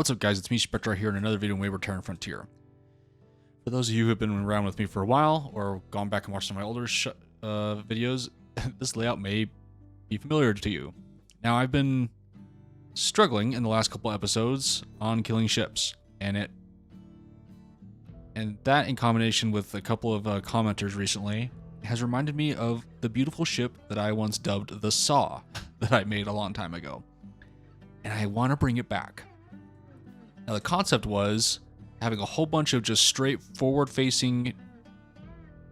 What's up, guys? It's me, Spectrar, here in another video on Wayward Terran Frontier. For those of you who have been around with me for a while, or gone back and watched some of my older videos, this layout may be familiar to you. Now, I've been struggling in the last couple episodes on killing ships, and that in combination with a couple of commenters recently has reminded me of the beautiful ship that I once dubbed the SAW that I made a long time ago. And I want to bring it back. Now, the concept was having a whole bunch of just straight forward-facing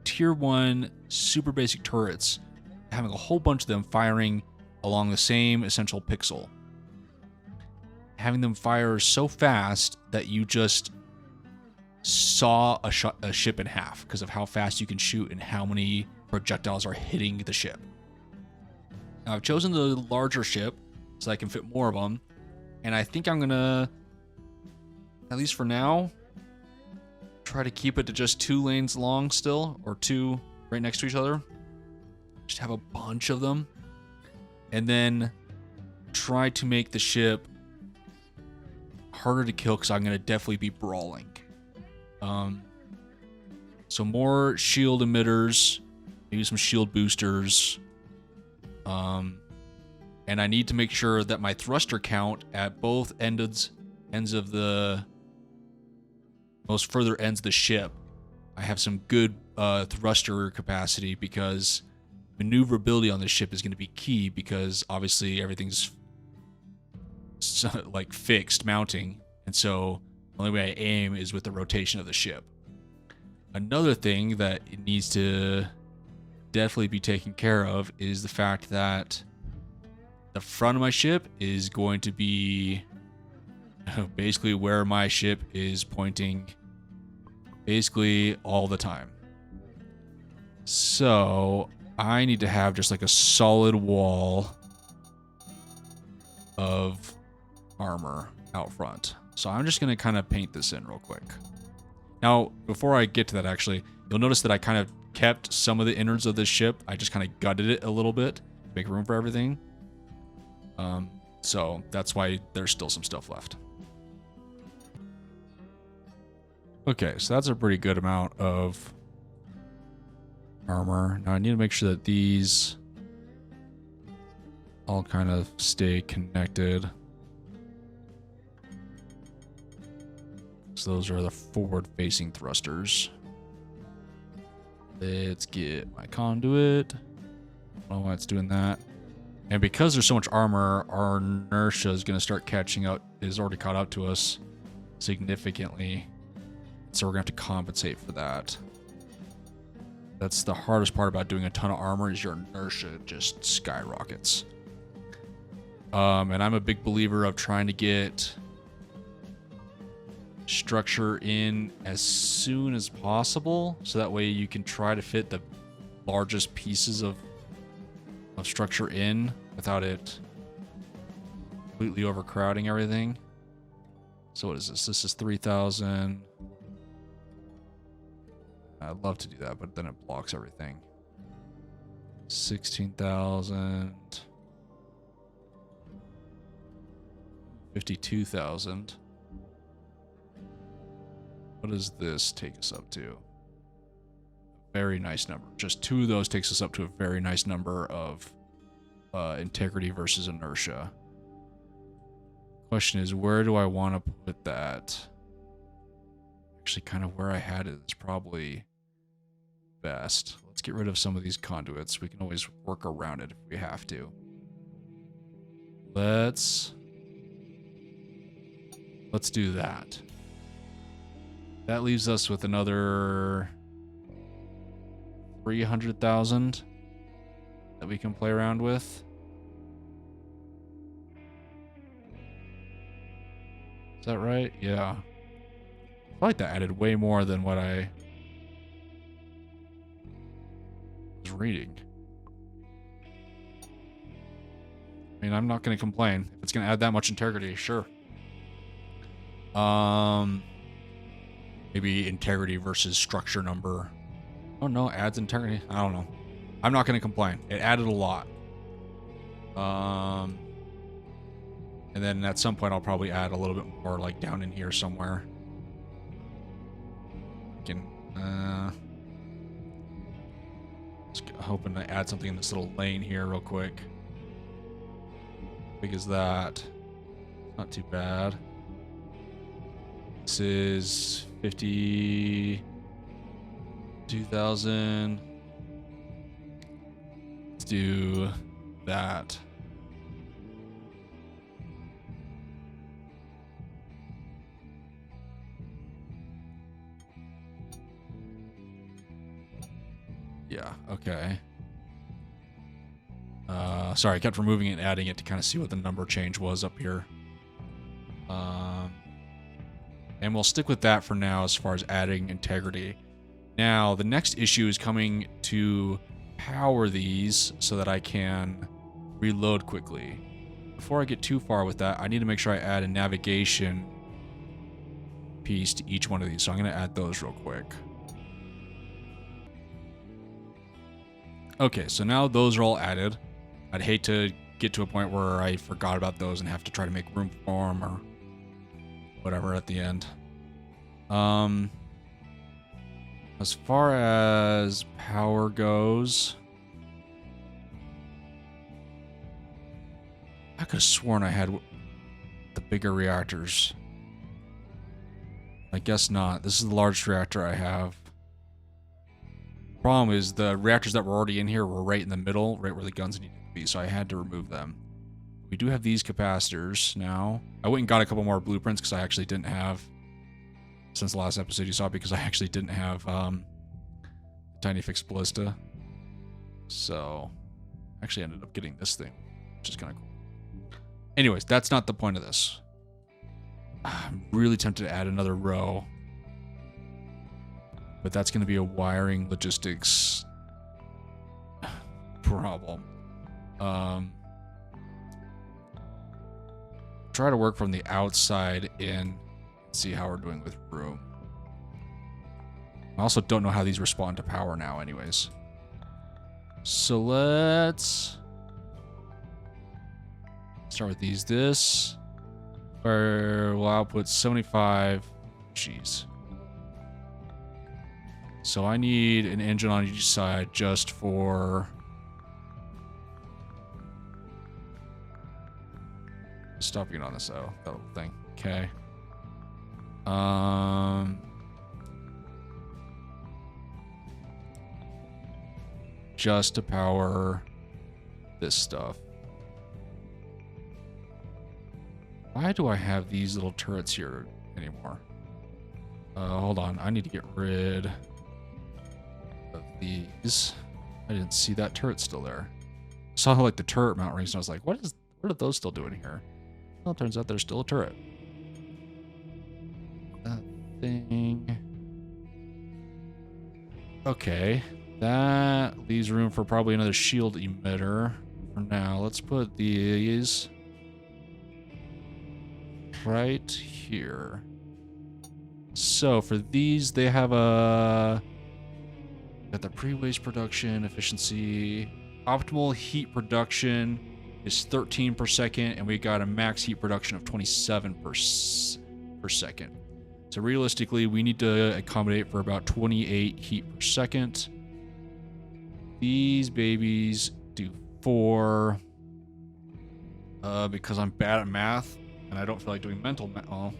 tier 1 super basic turrets, having a whole bunch of them firing along the same essential pixel. Having them fire so fast that you just saw a ship in half because of how fast you can shoot and how many projectiles are hitting the ship. Now, I've chosen the larger ship so I can fit more of them, and I think I'm gonna, at least for now, try to keep it to just 2 lanes long still, or 2 right next to each other. Just have a bunch of them, and then try to make the ship harder to kill because I'm gonna definitely be brawling. So more shield emitters, maybe some shield boosters, and I need to make sure that my thruster count at both ends of the most further ends of the ship, I have some good thruster capacity, because maneuverability on this ship is going to be key, because obviously everything's like fixed mounting, and so the only way I aim is with the rotation of the ship. Another thing that it needs to definitely be taken care of is the fact that the front of my ship is going to be basically where my ship is pointing basically all the time. So I need to have just like a solid wall of armor out front. So I'm just going to kind of paint this in real quick. Now, before I get to that, actually, you'll notice that I kind of kept some of the innards of this ship. I just kind of gutted it a little bit to make room for everything. So that's why there's still some stuff left. Okay, so that's a pretty good amount of armor. Now I need to make sure that these all kind of stay connected. So those are the forward-facing thrusters. Let's get my conduit. I don't know why it's doing that. And because there's so much armor, our inertia is going to start catching up. It's already caught up to us significantly. So we're going to have to compensate for that. That's the hardest part about doing a ton of armor, is your inertia just skyrockets. And I'm a big believer of trying to get structure in as soon as possible, so that way you can try to fit the largest pieces of structure in without it completely overcrowding everything. So what is this? This is 3,000. I'd love to do that, but then it blocks everything. 16,000. 52,000. What does this take us up to? Very nice number. Just 2 of those takes us up to a very nice number of integrity versus inertia. Question is, where do I want to put that? Actually, kind of where I had it is probably best. Let's get rid of some of these conduits. We can always work around it if we have to. Let's do that. That leaves us with another 300,000 that we can play around with. Is that right? Yeah. I feel like that added way more than what I was reading. I mean, I'm not going to complain. If it's going to add that much integrity, sure. Maybe integrity versus structure number. Oh no, adds integrity. I don't know. I'm not going to complain. It added a lot. And then at some point I'll probably add a little bit more like down in here somewhere. Can just hoping to add something in this little lane here real quick. Big as that. Not too bad. This is 52,000. Let's do that. Yeah, okay. Sorry, I kept removing it and adding it to kind of see what the number change was up here. And we'll stick with that for now as far as adding integrity. Now, the next issue is coming to power these so that I can reload quickly. Before I get too far with that, I need to make sure I add a navigation piece to each one of these. So I'm going to add those real quick. Okay, so now those are all added. I'd hate to get to a point where I forgot about those and have to try to make room for them or whatever at the end. As far as power goes, I could have sworn I had the bigger reactors. I guess not. This is the largest reactor I have. Problem is the reactors that were already in here were right in the middle, right where the guns needed to be, so I had to remove them. We do have these capacitors now. I went and got a couple more blueprints because I actually didn't have, since the last episode you saw, because I actually didn't have tiny fixed ballista. So I actually ended up getting this thing, which is kind of cool. Anyways, that's not the point of this. I'm really tempted to add another row, but that's going to be a wiring logistics problem. Try to work from the outside in, see how we're doing with room. I also don't know how these respond to power now anyways. So let's start with these. This, where we'll output 75. Jeez. So I need an engine on each side just for stopping it on this that little thing. Okay. Just to power this stuff. Why do I have these little turrets here anymore? Hold on. I need to get rid of these. I didn't see that turret still there. I saw like the turret mount rings and I was like, what are those still doing here? Well, it turns out there's still a turret. That thing. Okay. That leaves room for probably another shield emitter. For now, let's put these right here. So for these, they have got the pre-waste production efficiency. Optimal heat production is 13 per second, and we got a max heat production of 27 per second. So realistically, we need to accommodate for about 28 heat per second. These babies do 4. Because I'm bad at math, and I don't feel like doing mental math. Well, I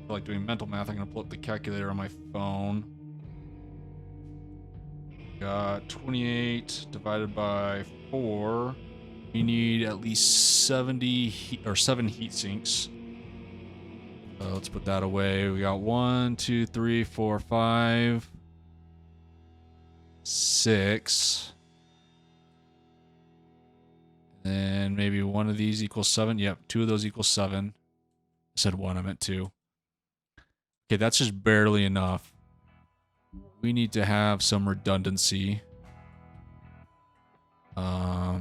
feel like doing mental math. I'm going to pull up the calculator on my phone. Got 28 divided by 4. We need at least 7 heat sinks. Let's put that away. We got 1, 2, 3, 4, 5, 6. And maybe one of these equals 7. Yep, 2 of those equals 7. I said 1, I meant 2. Okay, that's just barely enough. We need to have some redundancy.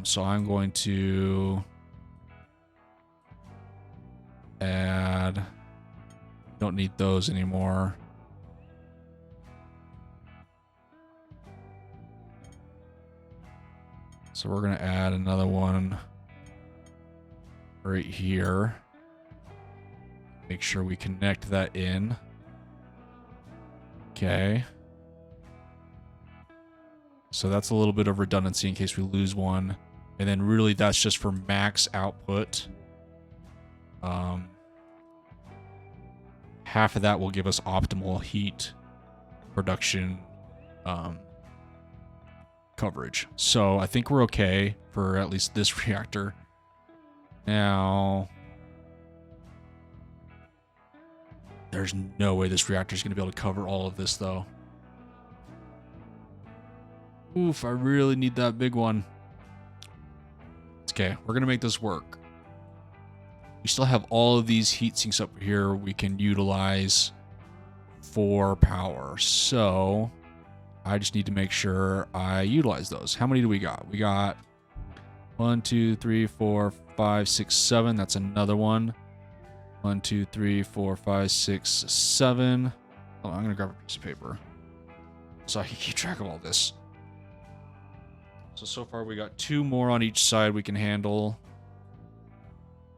So I'm going to add, don't need those anymore. So we're going to add another one right here. Make sure we connect that in. Okay. So that's a little bit of redundancy in case we lose one. And then really that's just for max output. Half of that will give us optimal heat production coverage. So I think we're okay for at least this reactor. Now, there's no way this reactor is going to be able to cover all of this, though. Oof, I really need that big one. It's okay, we're going to make this work. We still have all of these heat sinks up here we can utilize for power. So I just need to make sure I utilize those. How many do we got? We got 1, 2, 3, 4, 5, 6, 7. That's another one. 1, 2, 3, 4, 5, 6, 7. Oh, I'm going to grab a piece of paper so I can keep track of all this. So far we got 2 more on each side we can handle.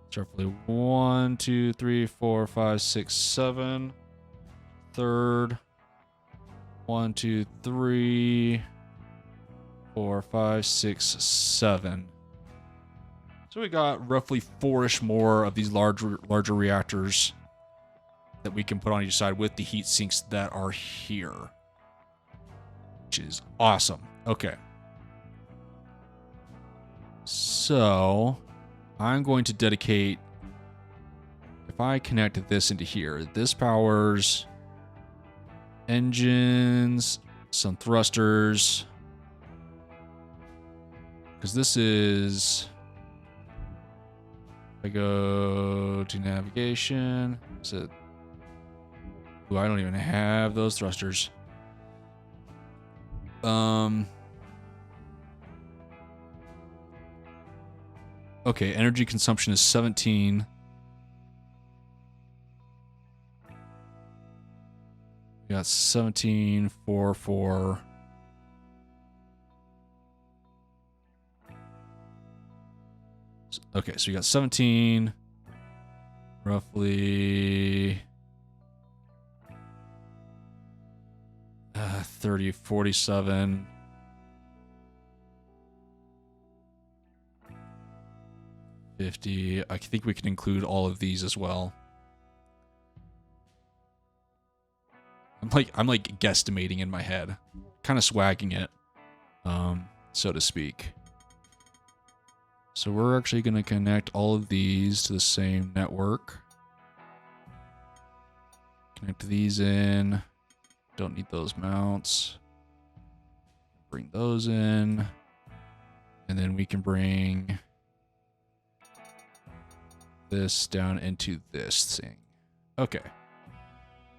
It's roughly 1, 2, 3, 4, 5, 6, 7. Third. 1, 2, 3, 4, 5, 6, 7. So we got roughly 4-ish more of these larger reactors that we can put on each side with the heat sinks that are here, which is awesome. Okay. So I'm going to dedicate, if I connect this into here, this powers engines, some thrusters, because this is, I go to navigation, is it, ooh, I don't even have those thrusters. Okay, energy consumption is 17. We got 17, 4, 4. Okay, so we got 17, roughly 30, 47. I think we can include all of these as well. I'm like guesstimating in my head, kind of swagging it, so to speak. So we're actually going to connect all of these to the same network. Connect these in. Don't need those mounts. Bring those in. And then we can bring this down into this thing. Okay.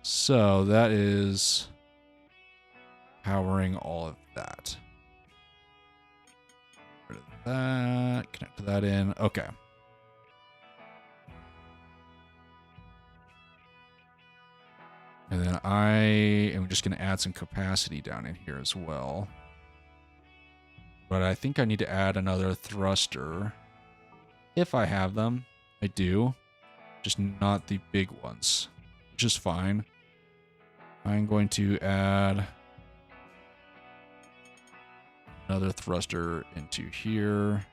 So that is powering all of that. Rid of that. Connect that in. Okay. And then I am just going to add some capacity down in here as well. But I think I need to add another thruster. If I have them. I do. Just not the big ones. Which is fine. I'm going to add another thruster into here.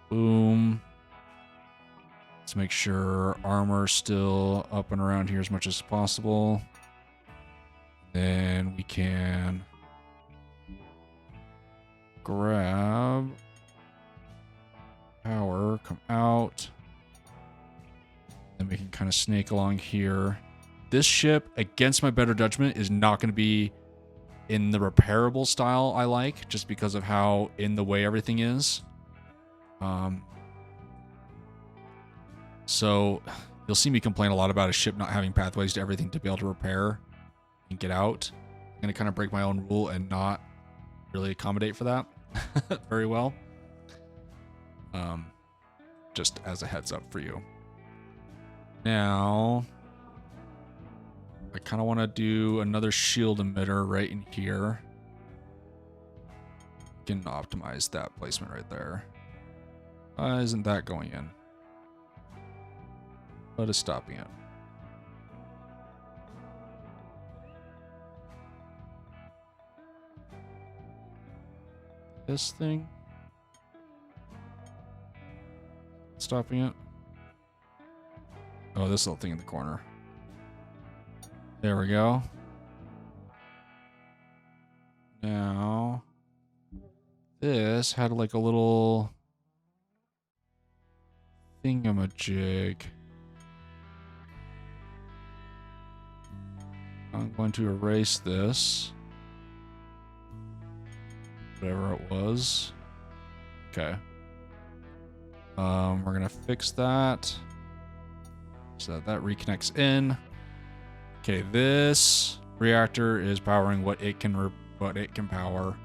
Boom. Let's make sure armor's still up and around here as much as possible. Then we can grab power, come out. Then we can kind of snake along here. This ship, against my better judgment, is not going to be in the repairable style I like, just because of how in the way everything is. So you'll see me complain a lot about a ship not having pathways to everything to be able to repair and get out. I'm going to kind of break my own rule and not really accommodate for that very well. Just as a heads up for you. Now, I kind of want to do another shield emitter right in here. Can optimize that placement right there. Why isn't that going in? What is stopping it? This thing? Stopping it? Oh, this little thing in the corner. There we go. Now, this had like a little thingamajig. I'm going to erase this. Whatever it was. Okay. We're gonna fix that so that reconnects in. Okay, this reactor is powering what it can power.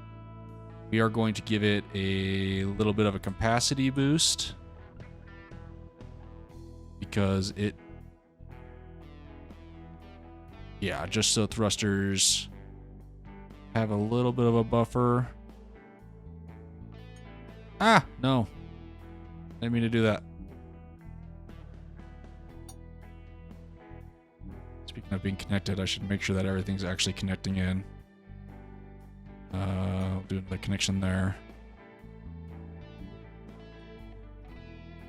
We are going to give it a little bit of a capacity boost because it, yeah, just so thrusters have a little bit of a buffer. Ah, no. Didn't mean to do that. Speaking of being connected, I should make sure that everything's actually connecting in. I'll do the connection there.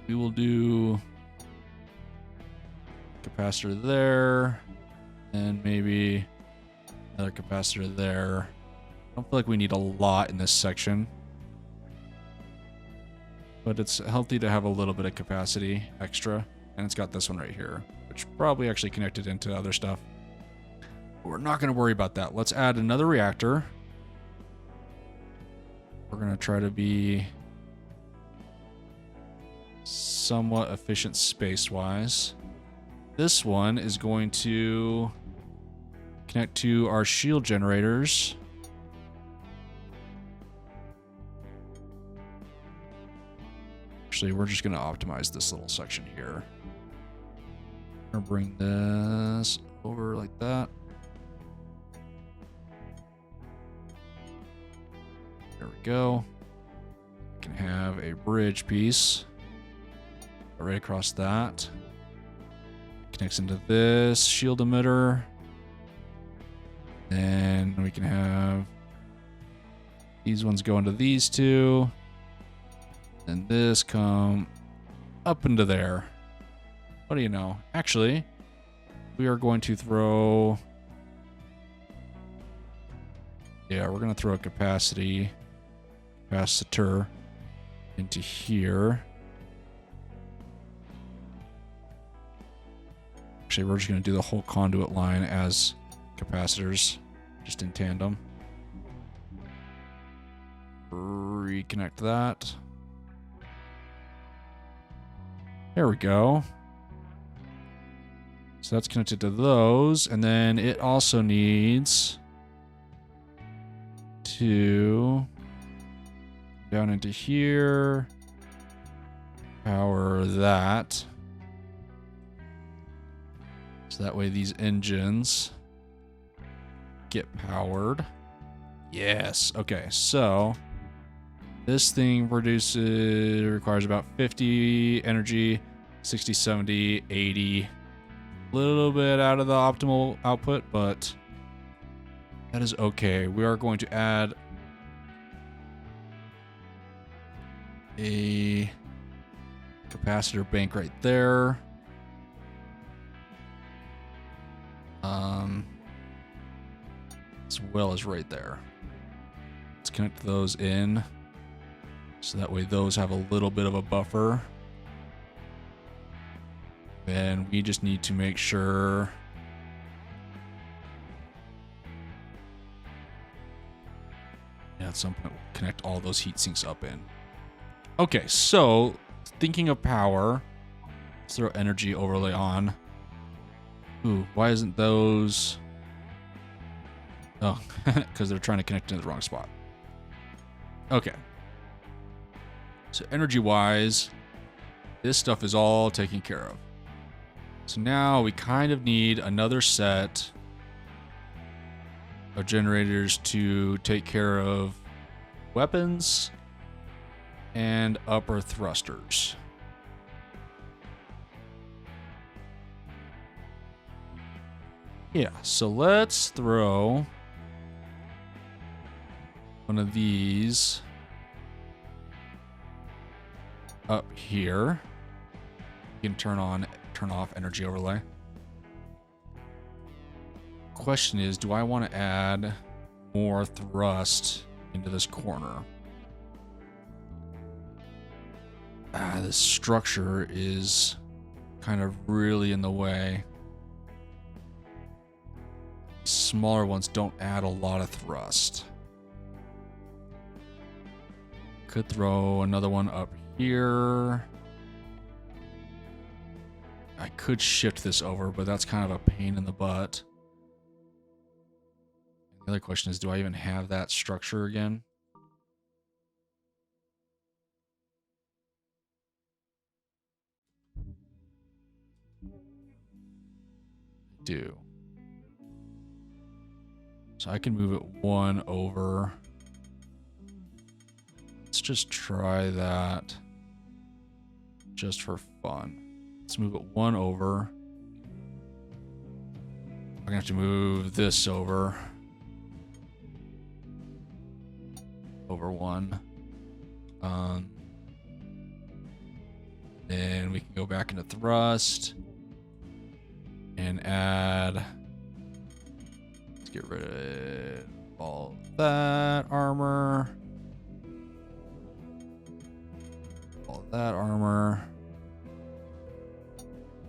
We will do capacitor there, and maybe another capacitor there. I don't feel like we need a lot in this section, but it's healthy to have a little bit of capacity extra, and it's got this one right here, which probably actually connected into other stuff. But we're not going to worry about that. Let's add another reactor. We're going to try to be somewhat efficient space-wise. This one is going to connect to our shield generators. Actually, we're just going to optimize this little section here. I'm going to bring this over like that. There we go. We can have a bridge piece right across that. Connects into this shield emitter. Then we can have these ones go into these two. And this come up into there. What do you know? Actually, we are going to throw... Yeah, we're going to throw a capacitor into here. Actually, we're just going to do the whole conduit line as capacitors, just in tandem. Reconnect that. There we go. So that's connected to those, and then it also needs to down into here, power that. So that way these engines get powered. Yes. Okay, so this thing requires about 50 energy, 60, 70, 80. A little bit out of the optimal output, but that is okay. We are going to add a capacitor bank right there. As well as right there. Let's connect those in. So that way those have a little bit of a buffer. Then we just need to make sure at some point we'll connect all those heat sinks up in. Okay, so thinking of power, let's throw energy overlay on. Ooh, why isn't those... Oh, because they're trying to connect into the wrong spot. Okay. So energy-wise, this stuff is all taken care of. So now we kind of need another set of generators to take care of weapons and upper thrusters. Yeah, so let's throw one of these up here. You can turn off energy overlay. Question is, do I want to add more thrust into this corner? This structure is kind of really in the way. Smaller ones don't add a lot of thrust. Could throw another one up here. I could shift this over, but that's kind of a pain in the butt. The other question is, do I even have that structure again? I do. So I can move it one over. Let's just try that just for fun. Let's move it one over. I'm gonna have to move this over. Over one. Then we can go back into thrust and add. Let's get rid of all that armor. All that armor.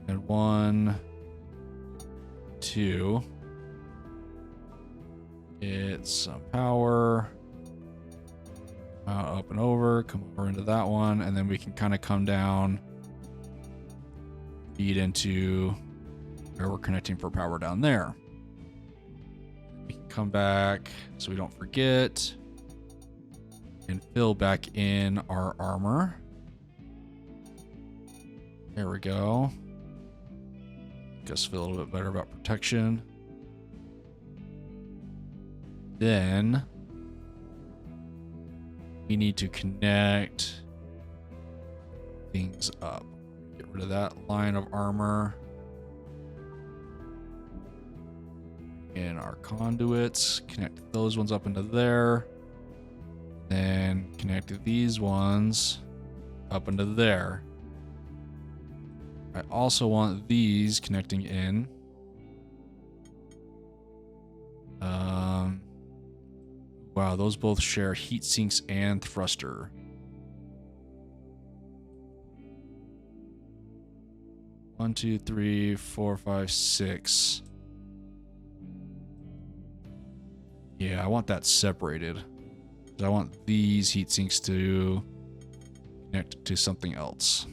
And 1, 2. Get some power. Up and over, come over into that one, and then we can kind of come down, feed into where we're connecting for power down there. We can come back so we don't forget and fill back in our armor. There we go. Make us feel a little bit better about protection. Then we need to connect things up. Get rid of that line of armor. And our conduits, connect those ones up into there. Then connect these ones up into there. I also want these connecting in. Wow, those both share heat sinks and thruster. One, two, three, four, five, six. Yeah, I want that separated. I want these heat sinks to connect to something else.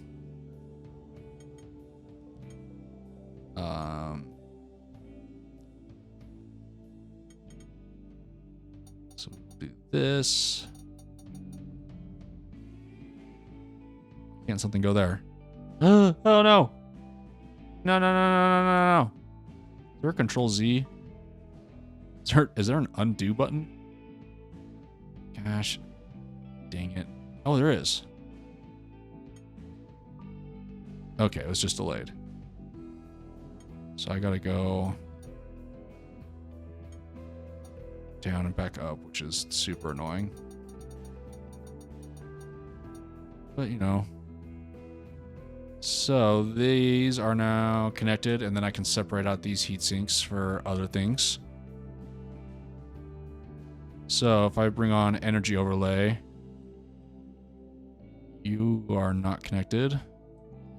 So we'll do this. Can't something go there? Oh no! No, no, no, no, no, no, no. Is there a Control Z? Is there an undo button? Gosh. Dang it. Oh, there is. Okay, it was just delayed. So I gotta go down and back up, which is super annoying. But, you know. So these are now connected, and then I can separate out these heat sinks for other things. So if I bring on energy overlay, you are not connected.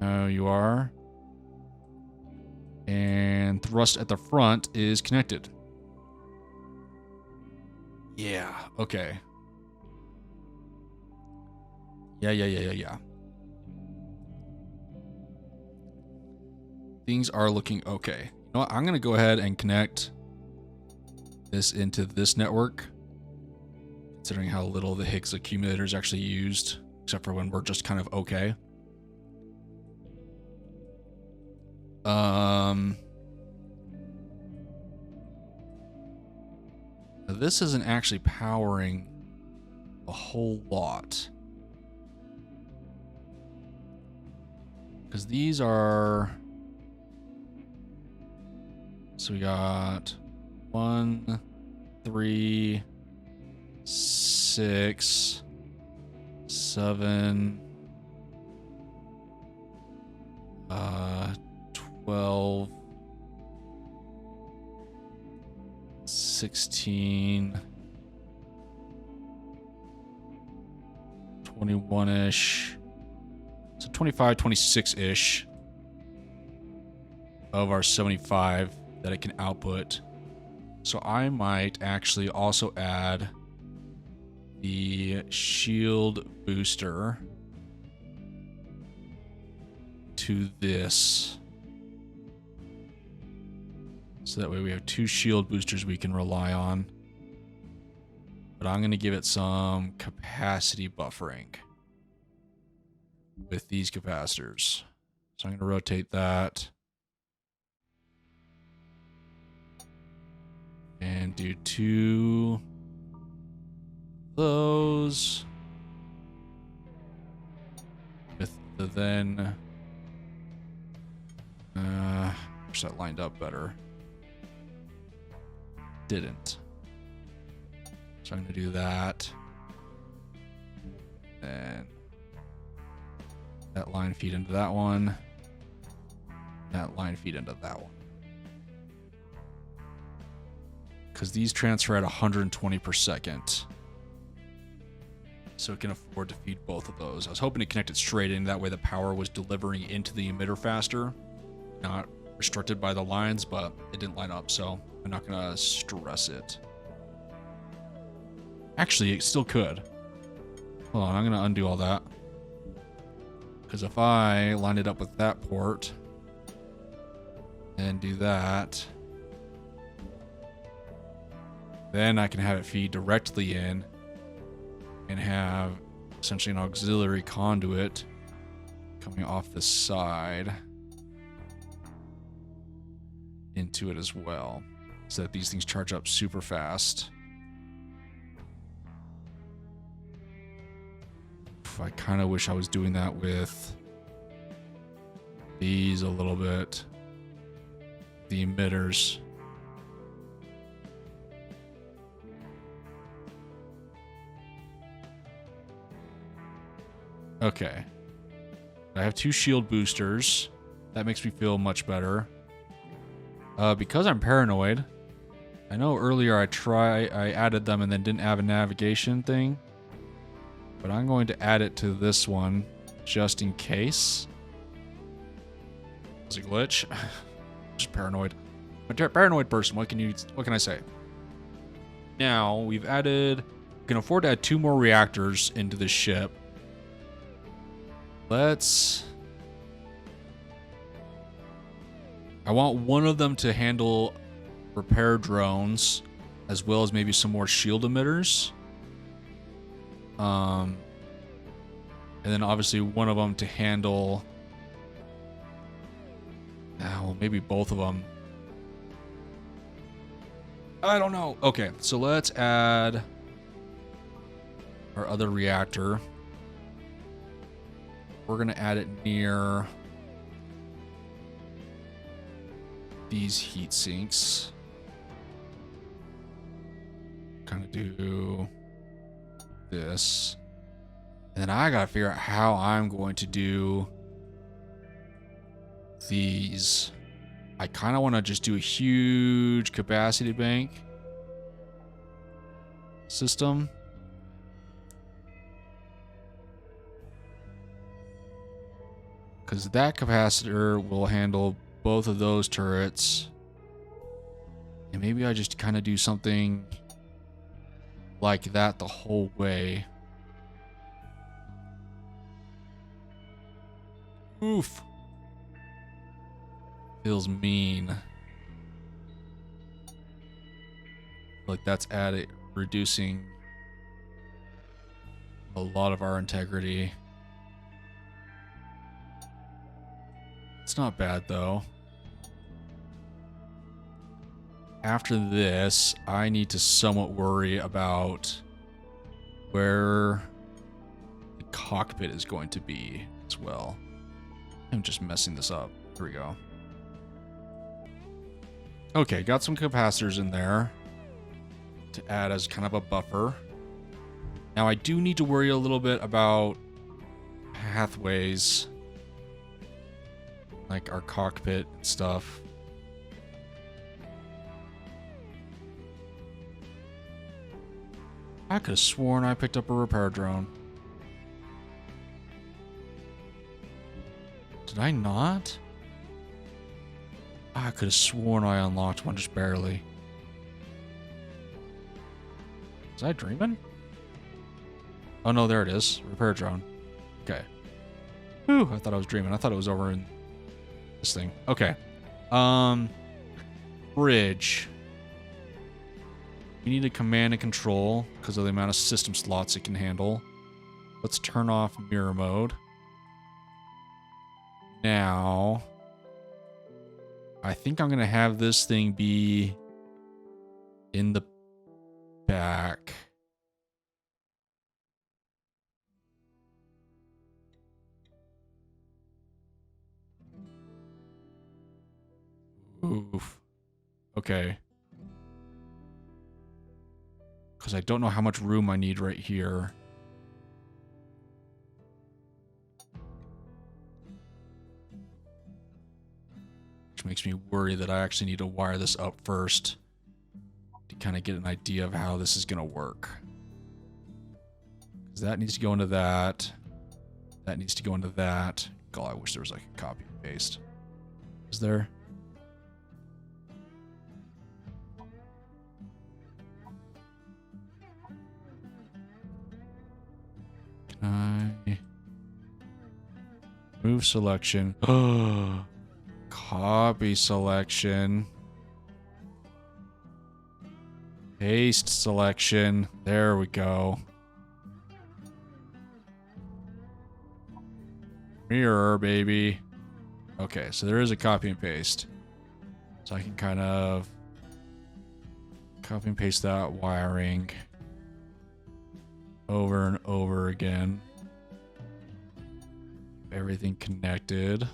No, you are. And thrust at the front is connected. Yeah, okay. Yeah. Things are looking okay. You know what? I'm going to go ahead and connect this into this network, considering how little the Higgs accumulator is actually used, except for when we're just kind of okay. This isn't actually powering a whole lot. Because these are... So we got 1, 3, 6, 7, 12, 16, 21-ish. So 25, 26-ish of our 75 that it can output. So I might actually also add the shield booster to this. So that way we have 2 shield boosters we can rely on. But I'm going to give it some capacity buffering with these capacitors. So I'm going to rotate that. And do 2 those. With the then... wish that lined up better. Didn't. So I'm going to do that. And that line feed into that one. That line feed into that one. Because these transfer at 120 per second. So it can afford to feed both of those. I was hoping to connect it straight in. That way the power was delivering into the emitter faster. Not restricted by the lines, but it didn't line up. So I'm not going to stress it. Actually, it still could. Hold on, I'm going to undo all that. Because if I line it up with that port and do that, then I can have it feed directly in and have essentially an auxiliary conduit coming off the side into it as well, so that these things charge up super fast. I kind of wish I was doing that with these a little bit. The emitters. Okay. I have 2 shield boosters. That makes me feel much better. Because I'm paranoid, I know earlier I added them and then didn't have a navigation thing. But I'm going to add it to this one just in case. It's a glitch. Just paranoid. I'm a paranoid person. What can I say? Now we can afford to add 2 more reactors into this ship. I want one of them to handle repair drones, as well as maybe some more shield emitters. And then obviously one of them to handle... well, maybe both of them. I don't know. Okay, so let's add our other reactor. We're going to add it near these heat sinks. Kind of do this. And then I got to figure out how I'm going to do these. I kind of want to just do a huge capacity bank system. Because that capacitor will handle both of those turrets. And maybe I just kind of do something like that the whole way. Oof. Feels mean. Like that's reducing a lot of our integrity. It's not bad though. After this, I need to somewhat worry about where the cockpit is going to be as well. I'm just messing this up. Here we go. Okay, got some capacitors in there to add as kind of a buffer. Now I do need to worry a little bit about pathways, like our cockpit and stuff. I could have sworn I picked up a repair drone. Did I not? I could have sworn I unlocked one just barely. Was I dreaming? Oh no, there it is. Repair drone. Okay. Whew, I thought I was dreaming. I thought it was over in this thing. Okay. Bridge. We need a command and control because of the amount of system slots it can handle. Let's turn off mirror mode. Now, I think I'm going to have this thing be in the back. Oof. Okay. Because I don't know how much room I need right here. Which makes me worry that I actually need to wire this up first to kind of get an idea of how this is going to work. Because that needs to go into that. That needs to go into that. God, I wish there was like a copy and paste. Is there? Move selection. Copy selection. Paste selection. There we go. Mirror, baby. Okay, so there is a copy and paste. So I can kind of copy and paste that wiring over and over again. Everything connected.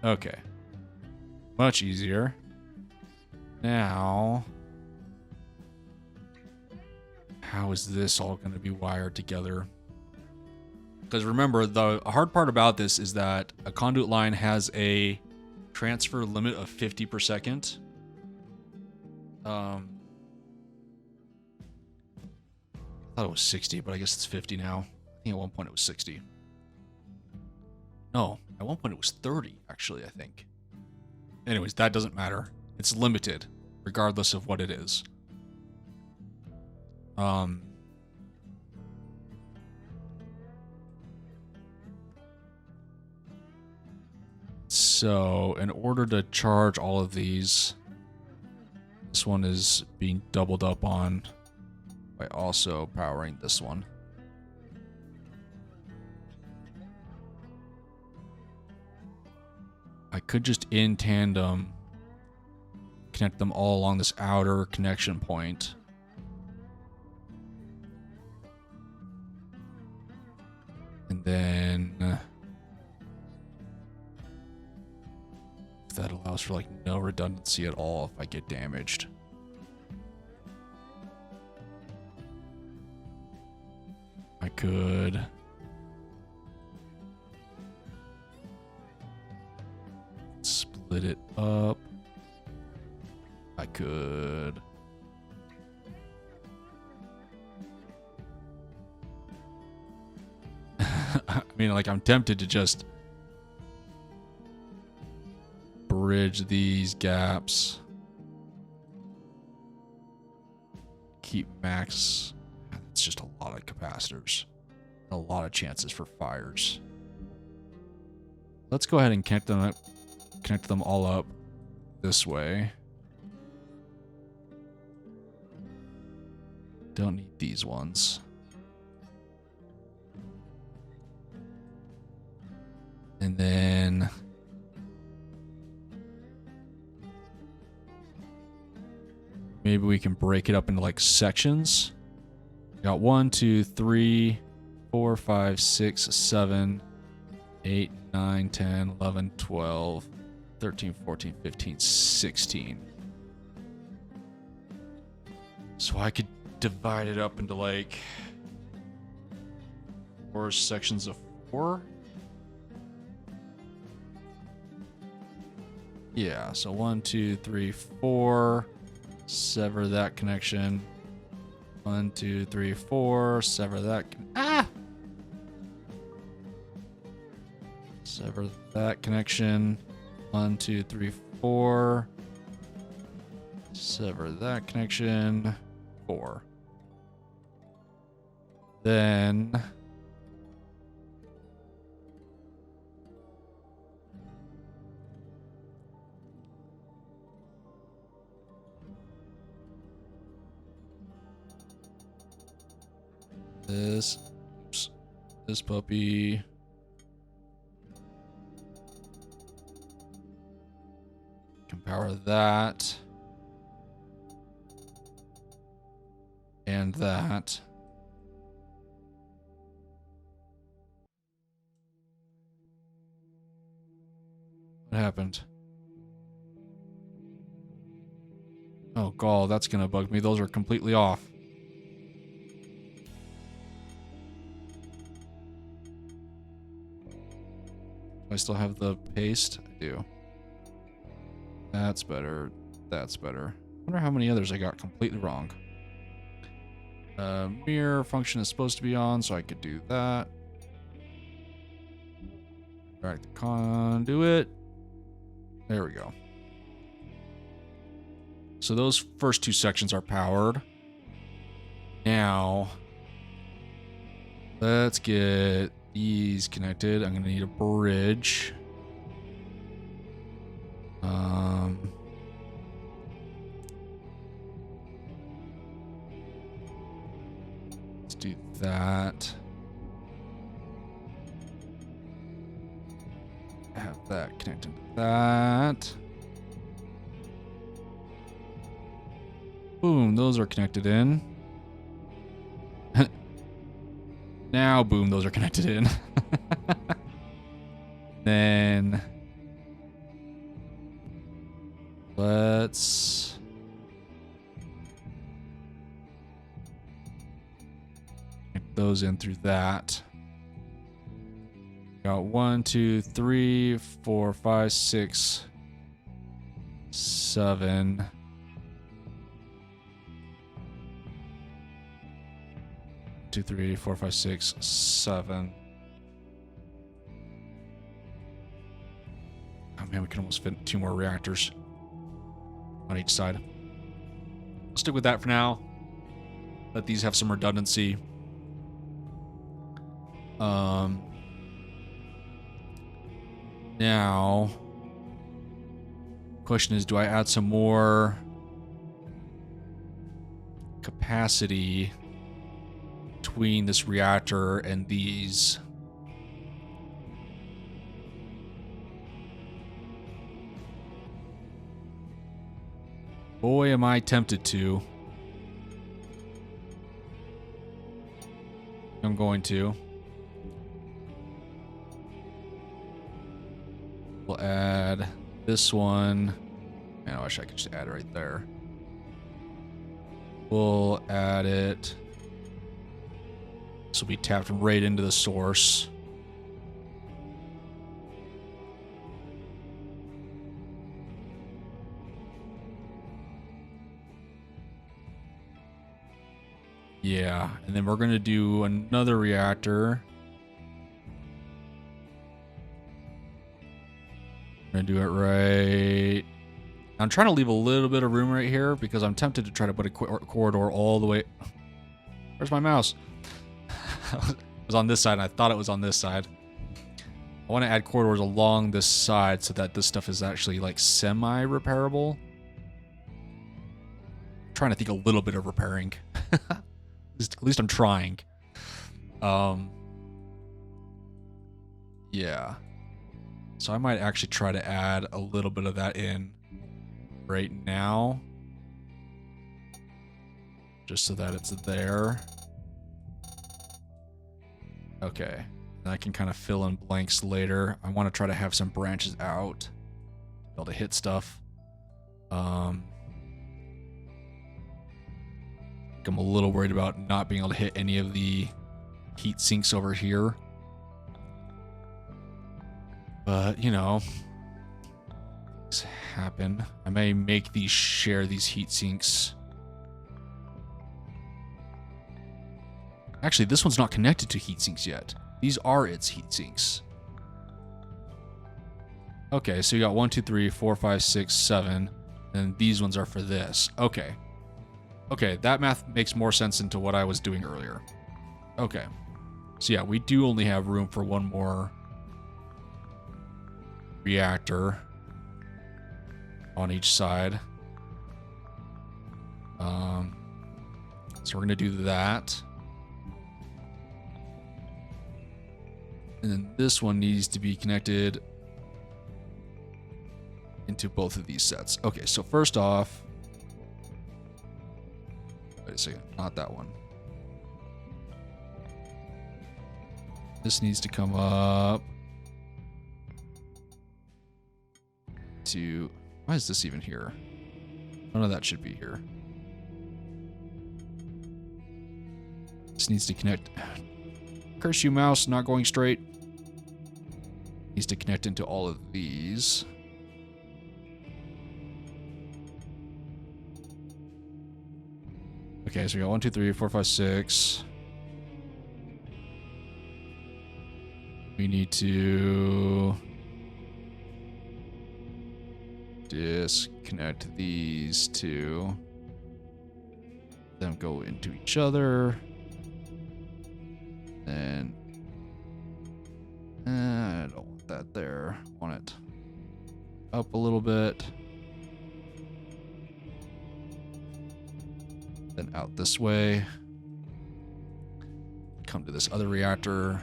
Okay. Much easier. Now, how is this all going to be wired together? Because remember, the hard part about this is that a conduit line has a transfer limit of 50 per second. I thought it was 60, but I guess it's 50 now. I think at one point it was 60. No, at one point it was 30, actually, I think. Anyways, that doesn't matter. It's limited, regardless of what it is. So, in order to charge all of these, this one is being doubled up on by also powering this one. I could just in tandem connect them all along this outer connection point. And then if that allows for like no redundancy at all if I get damaged. I could split it up. I could I mean, like, I'm tempted to just bridge these gaps. Keep max. It's just a lot of capacitors. A lot of chances for fires. Let's go ahead and connect them all up this way. Don't need these ones. And then maybe we can break it up into like sections. Got 1, 2, 3, 4, 5, 6, 7, 8, 9, 10, 11, 12, 13, 14, 15, 16. So I could divide it up into like 4 sections of 4. Yeah, so 1, 2, 3, 4. Sever that connection. 1, 2, 3, 4. Sever that. Sever that connection. 1, 2, 3, 4. Sever that connection. 4. Then this puppy can power that and that. What happened? Oh god, that's gonna bug me. Those are completely off. Do I still have the paste? I do. That's better. That's better. I wonder how many others I got completely wrong. Mirror function is supposed to be on, so I could do that. Drag the conduit. There we go. So those first 2 sections are powered. Now, let's get these connected. I'm going to need a bridge. Let's do that. Have that connected to that. Boom, those are connected in. Now, boom, those are connected in. Then let's connect those in through that. Got 1, 2, 3, 4, 5, 6, 7. 2, 3, 4, 5, 6, 7. Oh man, we can almost fit 2 more reactors on each side. We'll stick with that for now. Let these have some redundancy. Now, question is, do I add some more capacity between this reactor and these? Boy, am I tempted to. I'm going to. We'll add this one. Man, I wish I could just add it right there. We'll add it. This will be tapped right into the source. Yeah, and then we're going to do another reactor. I'm going to do it right. I'm trying to leave a little bit of room right here because I'm tempted to try to put a corridor all the way. Where's my mouse? It was on this side, and I thought it was on this side. I want to add corridors along this side so that this stuff is actually like semi-repairable. I'm trying to think a little bit of repairing. At least I'm trying. Yeah. So I might actually try to add a little bit of that in right now. Just so that it's there. Okay. And I can kind of fill in blanks later. I want to try to have some branches out. Be able to hit stuff. I'm a little worried about not being able to hit any of the heat sinks over here. But, you know, things happen. I may make these share these heat sinks. Actually, this one's not connected to heat sinks yet. These are its heat sinks. Okay, so you got 1, 2, 3, 4, 5, 6, 7. And these ones are for this. Okay. Okay, that math makes more sense into what I was doing earlier. Okay. So yeah, we do only have room for one more reactor on each side. So we're going to do that. And then this one needs to be connected into both of these sets. Okay, so first off, wait a second, not that one. This needs to come up to, why is this even here? None of that should be here. This needs to connect. Curse you, mouse, not going straight. Needs to connect into all of these. Okay, so we got 1, 2, 3, 4, 5, 6. We need to disconnect these two. Them go into each other. Then I don't want that there. I want it up a little bit. Then out this way. Come to this other reactor.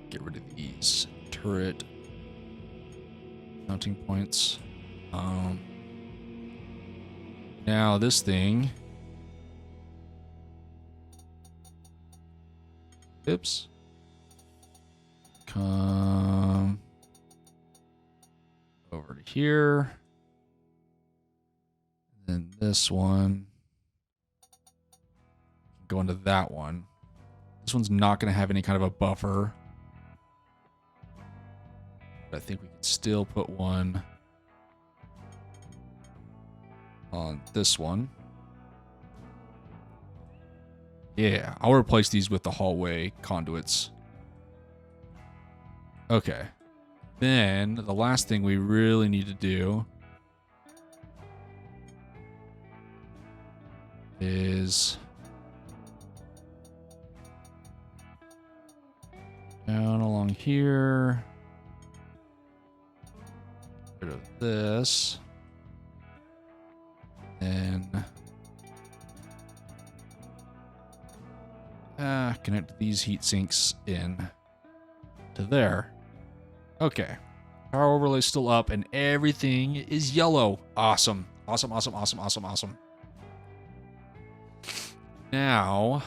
Get rid of these turret mounting points. Now this thing. Oops. Come over to here. Then this one. Go into that one. This one's not going to have any kind of a buffer. But I think we can still put one on this one. Yeah, I'll replace these with the hallway conduits. Okay. Then the last thing we really need to do is down along here. Rid of this. Then connect these heat sinks in to there. Okay. Power overlay still up and everything is yellow. Awesome. Awesome, awesome, awesome, awesome, awesome. Now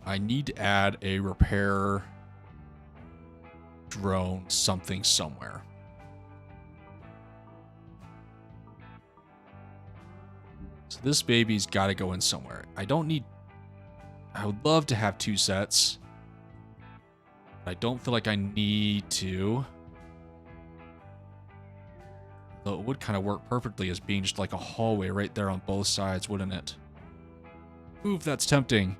I need to add a repair drone something somewhere. So this baby's got to go in somewhere. I would love to have 2 sets. But I don't feel like I need to. Though it would kind of work perfectly as being just like a hallway right there on both sides, wouldn't it? Oof, that's tempting.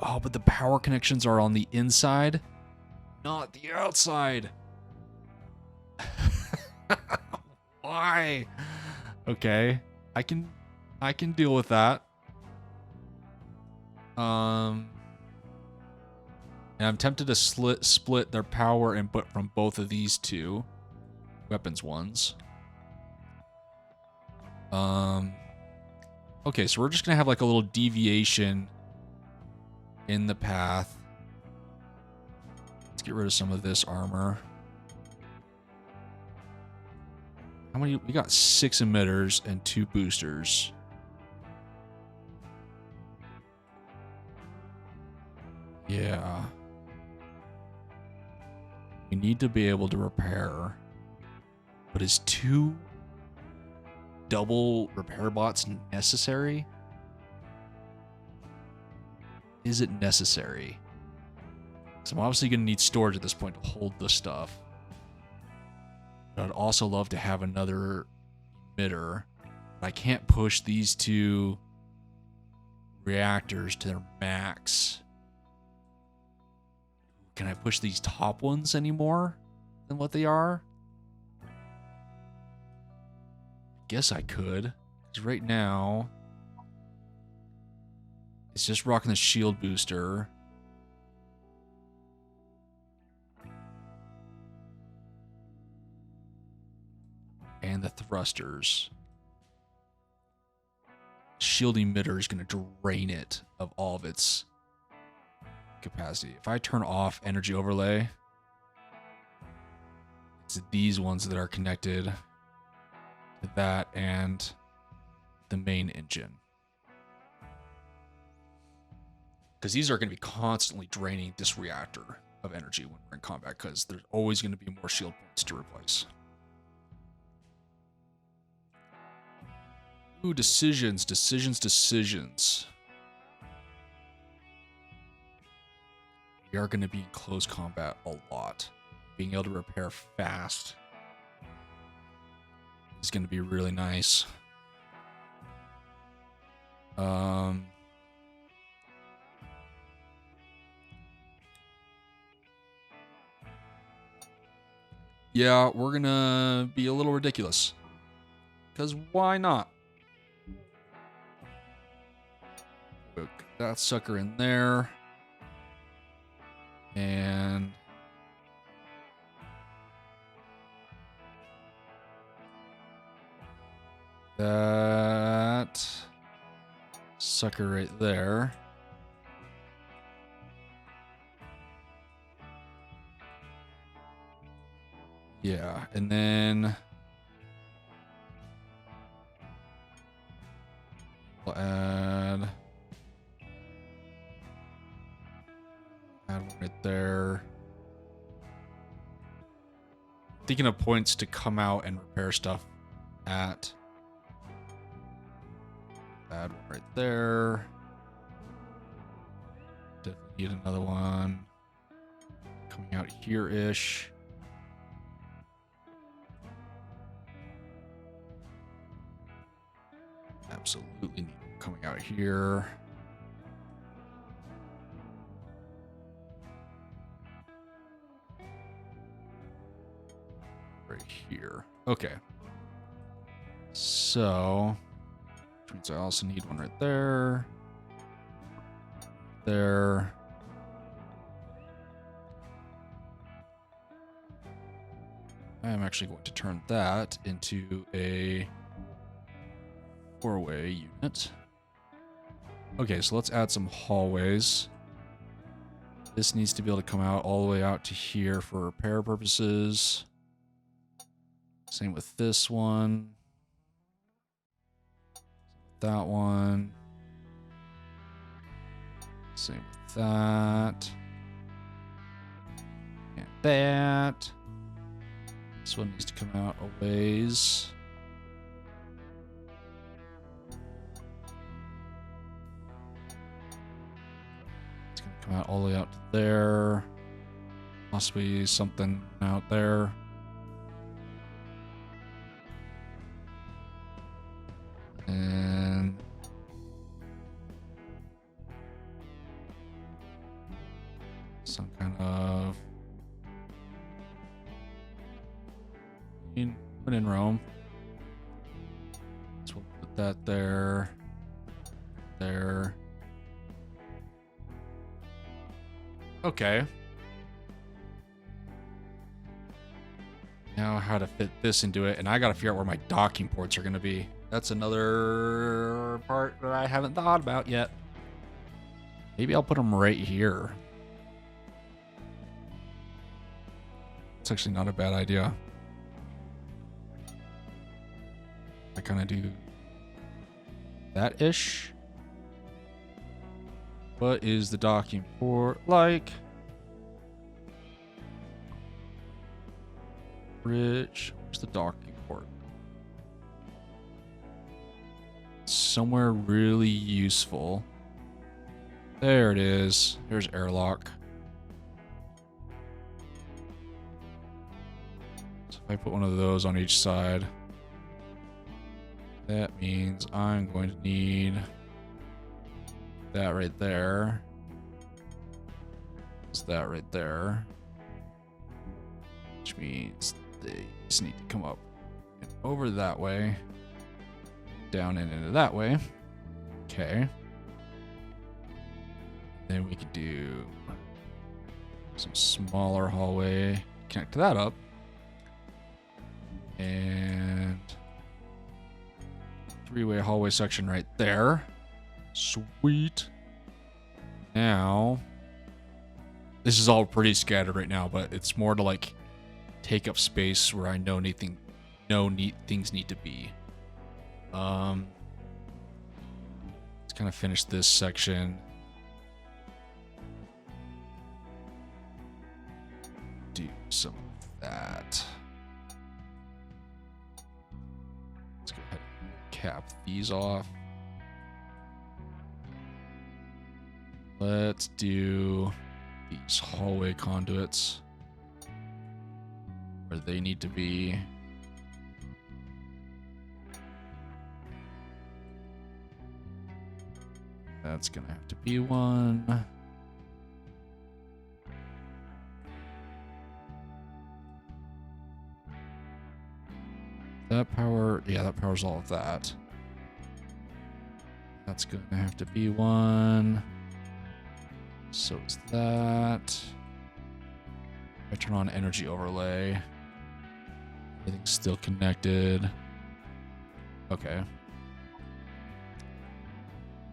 Oh, but the power connections are on the inside, not the outside. Why? Okay, I can deal with that. And I'm tempted to split their power input from both of these two weapons ones. Okay, so we're just gonna have like a little deviation in the path. Let's get rid of some of this armor. How many? We got 6 emitters and 2 boosters. Yeah. We need to be able to repair. But is 2 double repair bots necessary? Is it necessary? So I'm obviously going to need storage at this point to hold the stuff. But I'd also love to have another emitter. But I can't push these 2 reactors to their max. Can I push these top ones any more than what they are? Guess I could. Because right now, it's just rocking the shield booster. And the thrusters. Shield emitter is going to drain it of all of its capacity. If I turn off energy overlay, it's these ones that are connected to that and the main engine. Because these are going to be constantly draining this reactor of energy when we're in combat, because there's always going to be more shield points to replace. Ooh, decisions. We are going to be in close combat a lot. Being able to repair fast is going to be really nice. Yeah, we're going to be a little ridiculous. Because why not? Put that sucker in there. And that sucker right there. Yeah, and then we'll add one right there. Thinking of points to come out and repair stuff at. Add one right there. Definitely need another one coming out here-ish. Absolutely need one coming out here. Right here. Okay. So, which means I also need one right there. There. I am actually going to turn that into a 4-way unit. Okay, so let's add some hallways. This needs to be able to come out all the way out to here for repair purposes. Same with this one. That one. Same with that. And that. This one needs to come out a ways. It's going to come out all the way out to there. Possibly something out there. And some kind of when in Rome. So we'll put that there. There. Okay. Now how to fit this into it, and I gotta figure out where my docking ports are gonna be. That's another part that I haven't thought about yet. Maybe I'll put them right here. It's actually not a bad idea. I kind of do that-ish. What is the docking port like? Rich. Where's the docking port? Somewhere really useful. There it is. There's airlock. So if I put one of those on each side, that means I'm going to need that right there. It's that right there. Which means they just need to come up and over that way. Down and into that way. Okay. Then we could do some smaller hallway. Connect that up. And three-way hallway section right there. Sweet. Now, this is all pretty scattered right now, but it's more to like take up space where I know things need to be. Let's kind of finish this section. Do some of that. Let's go ahead and cap these off. Let's do these hallway conduits where they need to be. That's gonna have to be one. That power, yeah, that powers all of that. That's gonna have to be one. So is that. I turn on energy overlay. Everything's still connected. Okay.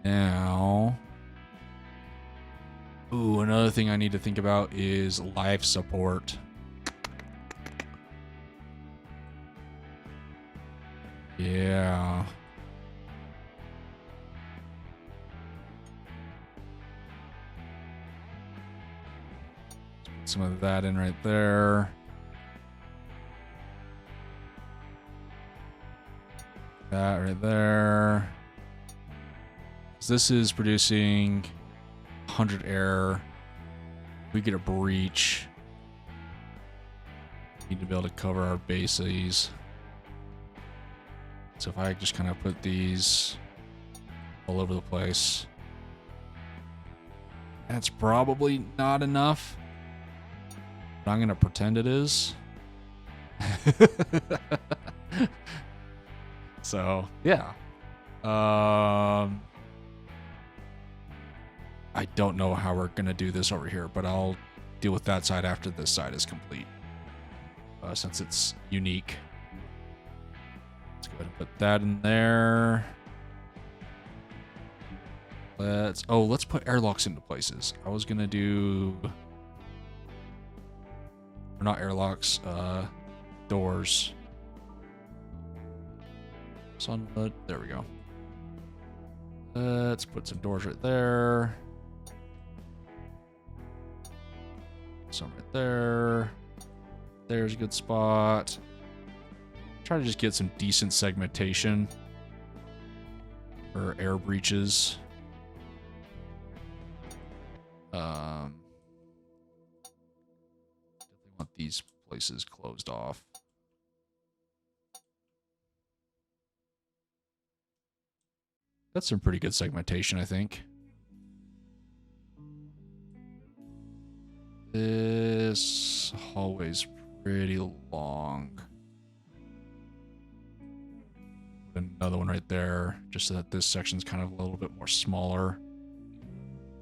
Now, ooh, another thing I need to think about is life support. Yeah. Let's put some of that in right there. That right there. This is producing 100 air. We get a breach. Need to be able to cover our bases. So if I just kind of put these all over the place, that's probably not enough. But I'm gonna pretend it is. So yeah. I don't know how we're gonna do this over here, but I'll deal with that side after this side is complete. Since it's unique. Let's go ahead and put that in there. Let's put airlocks into places. I was gonna do, or not airlocks, doors. Sunwood, there we go. Let's put some doors right there. Some right there. There's a good spot. Try to just get some decent segmentation for air breaches. Definitely want these places closed off. That's some pretty good segmentation, I think. This hallway's pretty long. Another one right there, just so that this section's kind of a little bit more smaller.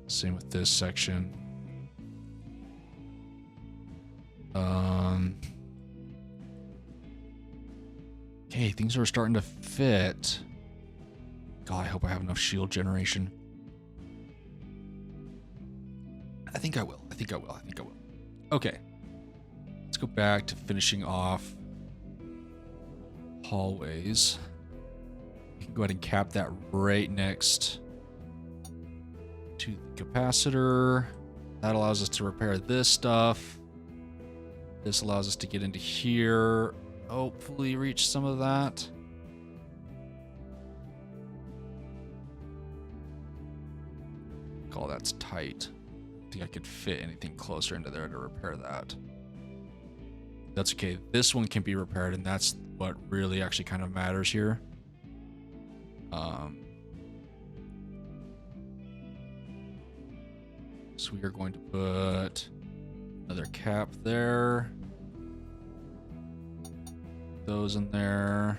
Same with this section. Okay, things are starting to fit. God, I hope I have enough shield generation. I think I will. I think I will. I think I will. Okay. Let's go back to finishing off hallways. You can go ahead and cap that right next to the capacitor. That allows us to repair this stuff. This allows us to get into here. Hopefully reach some of that. Oh, that's tight. I think I could fit anything closer into there to repair that. That's okay. This one can be repaired, and that's what really actually kind of matters here. So we are going to put another cap there. Those in there.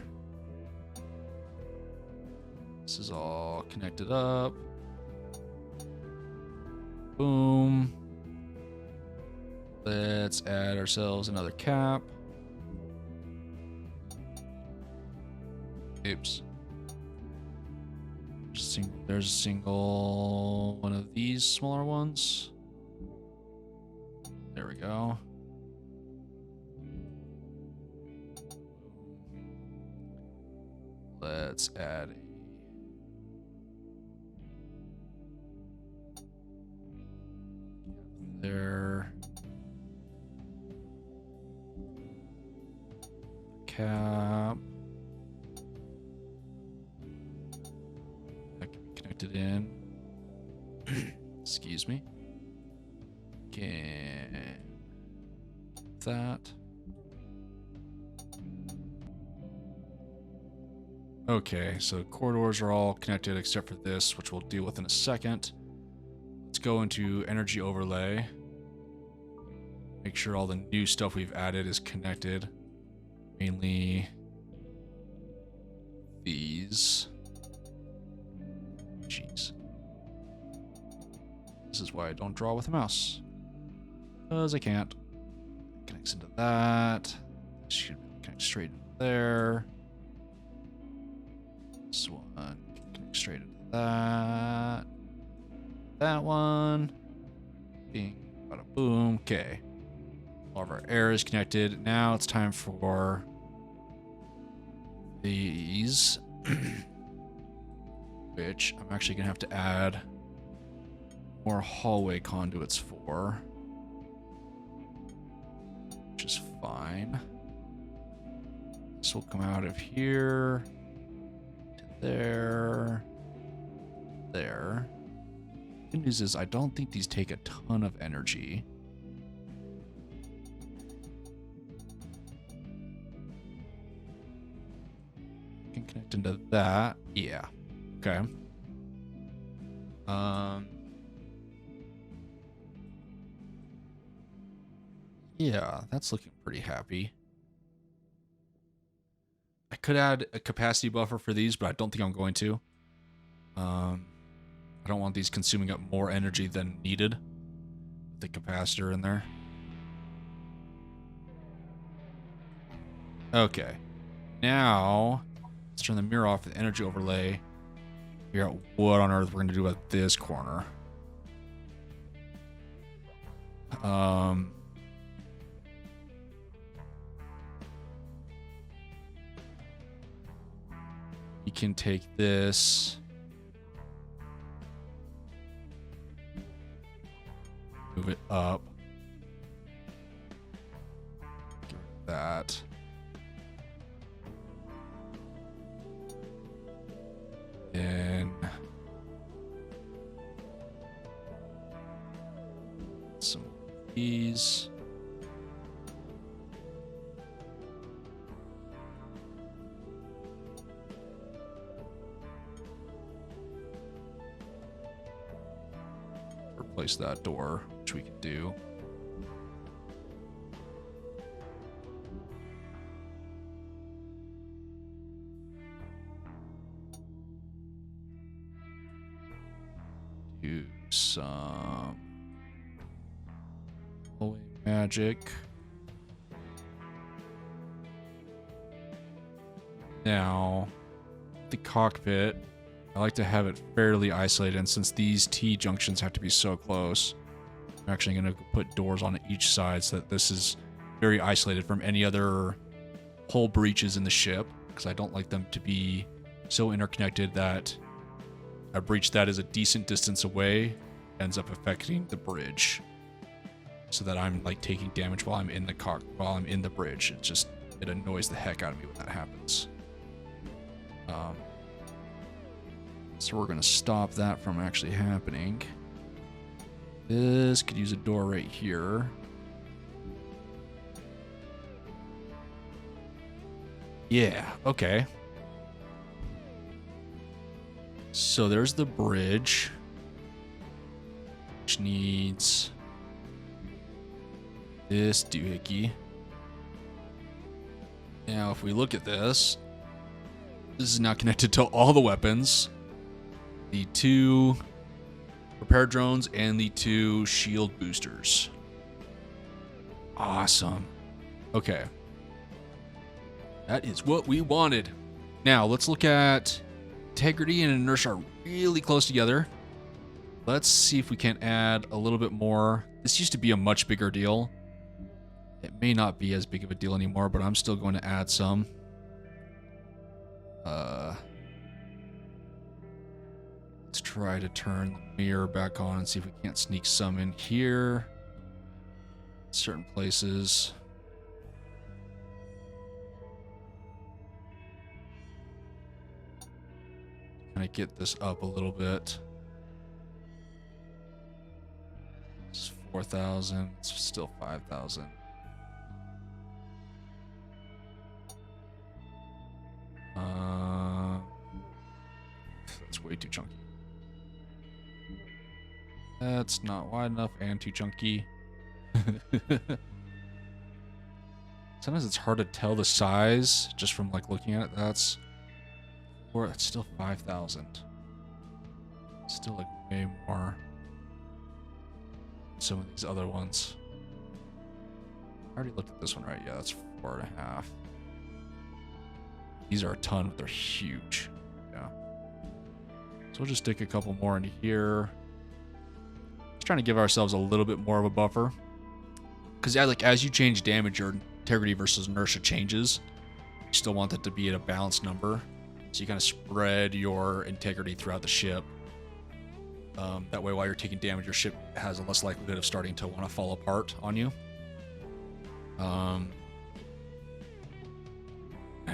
This is all connected up. Boom. Let's add ourselves another cap. Oops. There's a single one of these smaller ones. There we go. Let's add there. Cap. That can be connected in. Excuse me. Can that. Okay, so corridors are all connected except for this, which we'll deal with in a second. Let's go into energy overlay. Make sure all the new stuff we've added is connected. Mainly these. Jeez. This is why I don't draw with a mouse. Because I can't. Connects into that. This should connect straight into there. This one can connect straight into that. That one. Bing, bada boom. Okay. All of our air is connected. Now it's time for these. Which I'm actually going to have to add more hallway conduits for. Which is fine. This will come out of here to there. There. Good news is I don't think these take a ton of energy. Can connect into that. Yeah. Okay. Yeah, that's looking pretty happy. I could add a capacity buffer for these, but I don't think I'm going to. I don't want these consuming up more energy than needed. The capacitor in there. Okay. Now, let's turn the mirror off with the energy overlay. Figure out what on earth we're going to do about this corner. You can take this. Move it up. Get rid of that. Then some of these. Replace that door, which we can do. Do some hallway magic. Now, the cockpit, I like to have it fairly isolated, and since these T-junctions have to be so close, I'm actually going to put doors on each side so that this is very isolated from any other hull breaches in the ship, because I don't like them to be so interconnected that a breach that is a decent distance away ends up affecting the bridge, so that I'm like taking damage while I'm in the car, while I'm in the bridge. It annoys the heck out of me when that happens. So we're gonna stop that from actually happening. This could use a door right here. Yeah, okay. So there's the bridge, which needs this doohickey. Now, if we look at this, this is now connected to all the weapons, the 2 repair drones, and the 2 shield boosters. Awesome. Okay. That is what we wanted. Now, let's look at integrity and inertia are really close together. Let's see if we can add a little bit more. This used to be a much bigger deal. It may not be as big of a deal anymore, but I'm still going to add some. Let's try to turn the mirror back on and see if we can't sneak some in here. Certain places. Kind of get this up a little bit. It's 4,000. It's still 5,000. That's way too chunky. That's not wide enough and too chunky. Sometimes it's hard to tell the size just from like looking at it. That's still 5,000. Still like way more than some of these other ones. I already looked at this one, right? Yeah, that's 4.5. These are a ton, but they're huge. Yeah. So we'll just stick a couple more into here. Just trying to give ourselves a little bit more of a buffer. Because yeah, like as you change damage, your integrity versus inertia changes. You still want it to be at a balanced number. So you kind of spread your integrity throughout the ship. That way, while you're taking damage, your ship has a less likelihood of starting to want to fall apart on you. I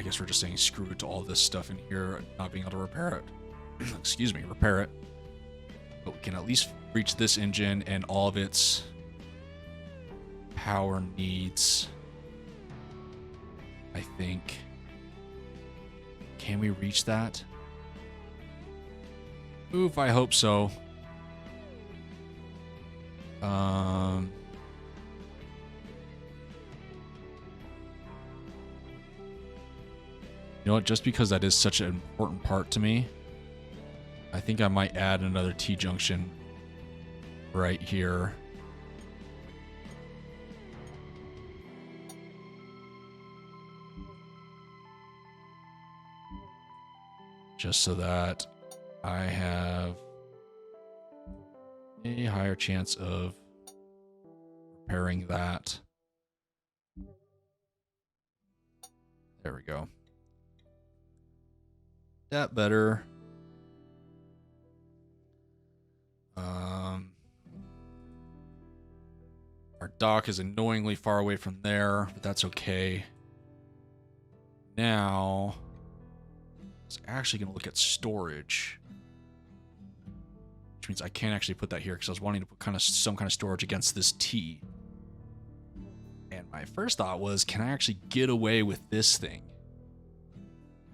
guess we're just saying screw it to all this stuff in here, not being able to repair it. Excuse me, repair it. But we can at least reach this engine and all of its power needs. I think. Can we reach that? Oof, I hope so. You know what? Just because that is such an important part to me, I think I might add another T-junction right here. Just so that I have a higher chance of repairing that. There we go. That better. Our dock is annoyingly far away from there, but that's okay. Now, I was actually going to look at storage, which means I can't actually put that here because I was wanting to put some kind of storage against this T. And my first thought was, can I actually get away with this thing?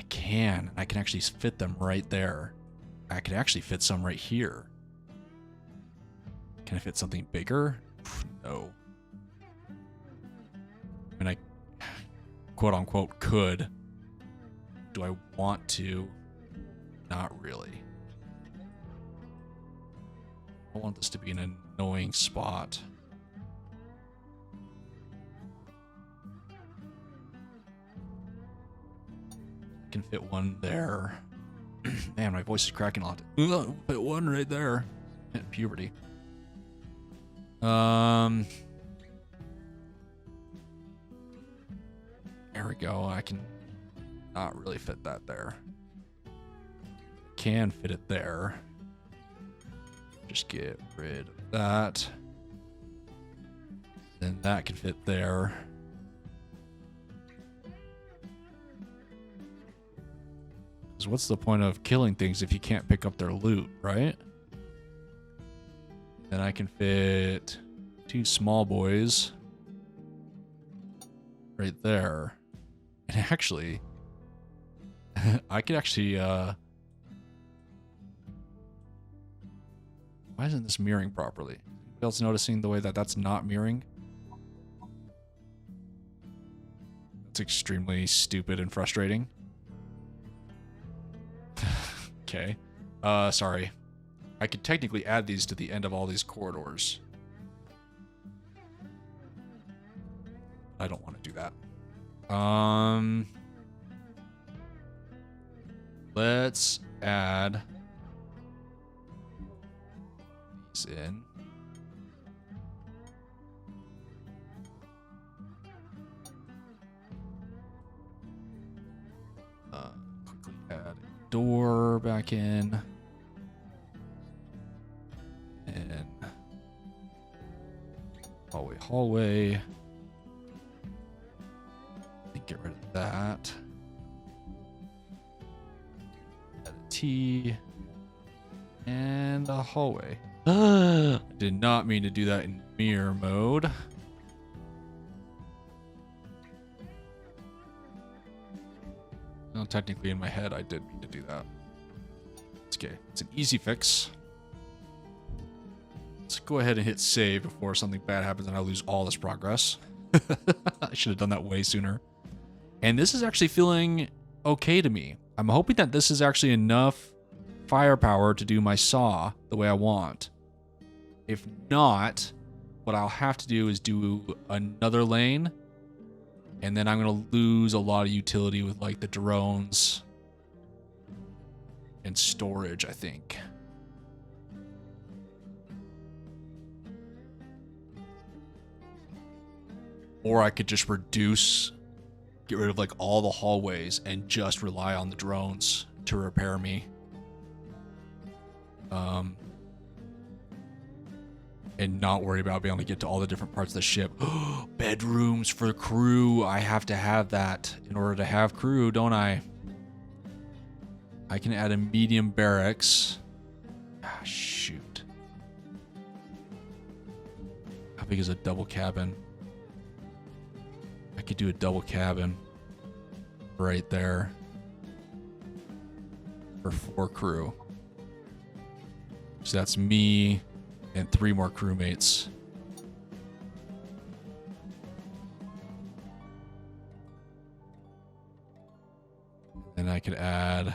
I can. I can actually fit them right there. I could actually fit some right here. Can I fit something bigger? No. I mean, I quote unquote could. Do I want to? Not really. I want this to be an annoying spot. I can fit one there. Man, my voice is cracking a lot. Fit one right there. Puberty. There we go. I can not really fit that there. Can fit it there. Just get rid of that. Then that can fit there. Because what's the point of killing things if you can't pick up their loot, right? Then I can fit 2 small boys right there. And actually, I could actually, why isn't this mirroring properly? Anybody else noticing the way that that's not mirroring? That's extremely stupid and frustrating. Okay. Sorry. I could technically add these to the end of all these corridors. I don't want to do that. Let's add these in. Quickly add a door back in. And hallway. Get rid of that. Add a T. And a hallway. I did not mean to do that in mirror mode. Well, technically in my head I did mean to do that. It's okay. It's an easy fix. Let's go ahead and hit save before something bad happens and I lose all this progress. I should have done that way sooner. And this is actually feeling okay to me. I'm hoping that this is actually enough firepower to do my saw the way I want. If not, what I'll have to do is do another lane. And then I'm going to lose a lot of utility with like the drones and storage, I think. Or I could just get rid of like all the hallways and just rely on the drones to repair me. And not worry about being able to get to all the different parts of the ship. Bedrooms for crew. I have to have that in order to have crew, don't I? I can add a medium barracks. Ah, shoot. How big is a double cabin? I could do a double cabin right there for 4 crew. So that's me and 3 more crewmates. And I could add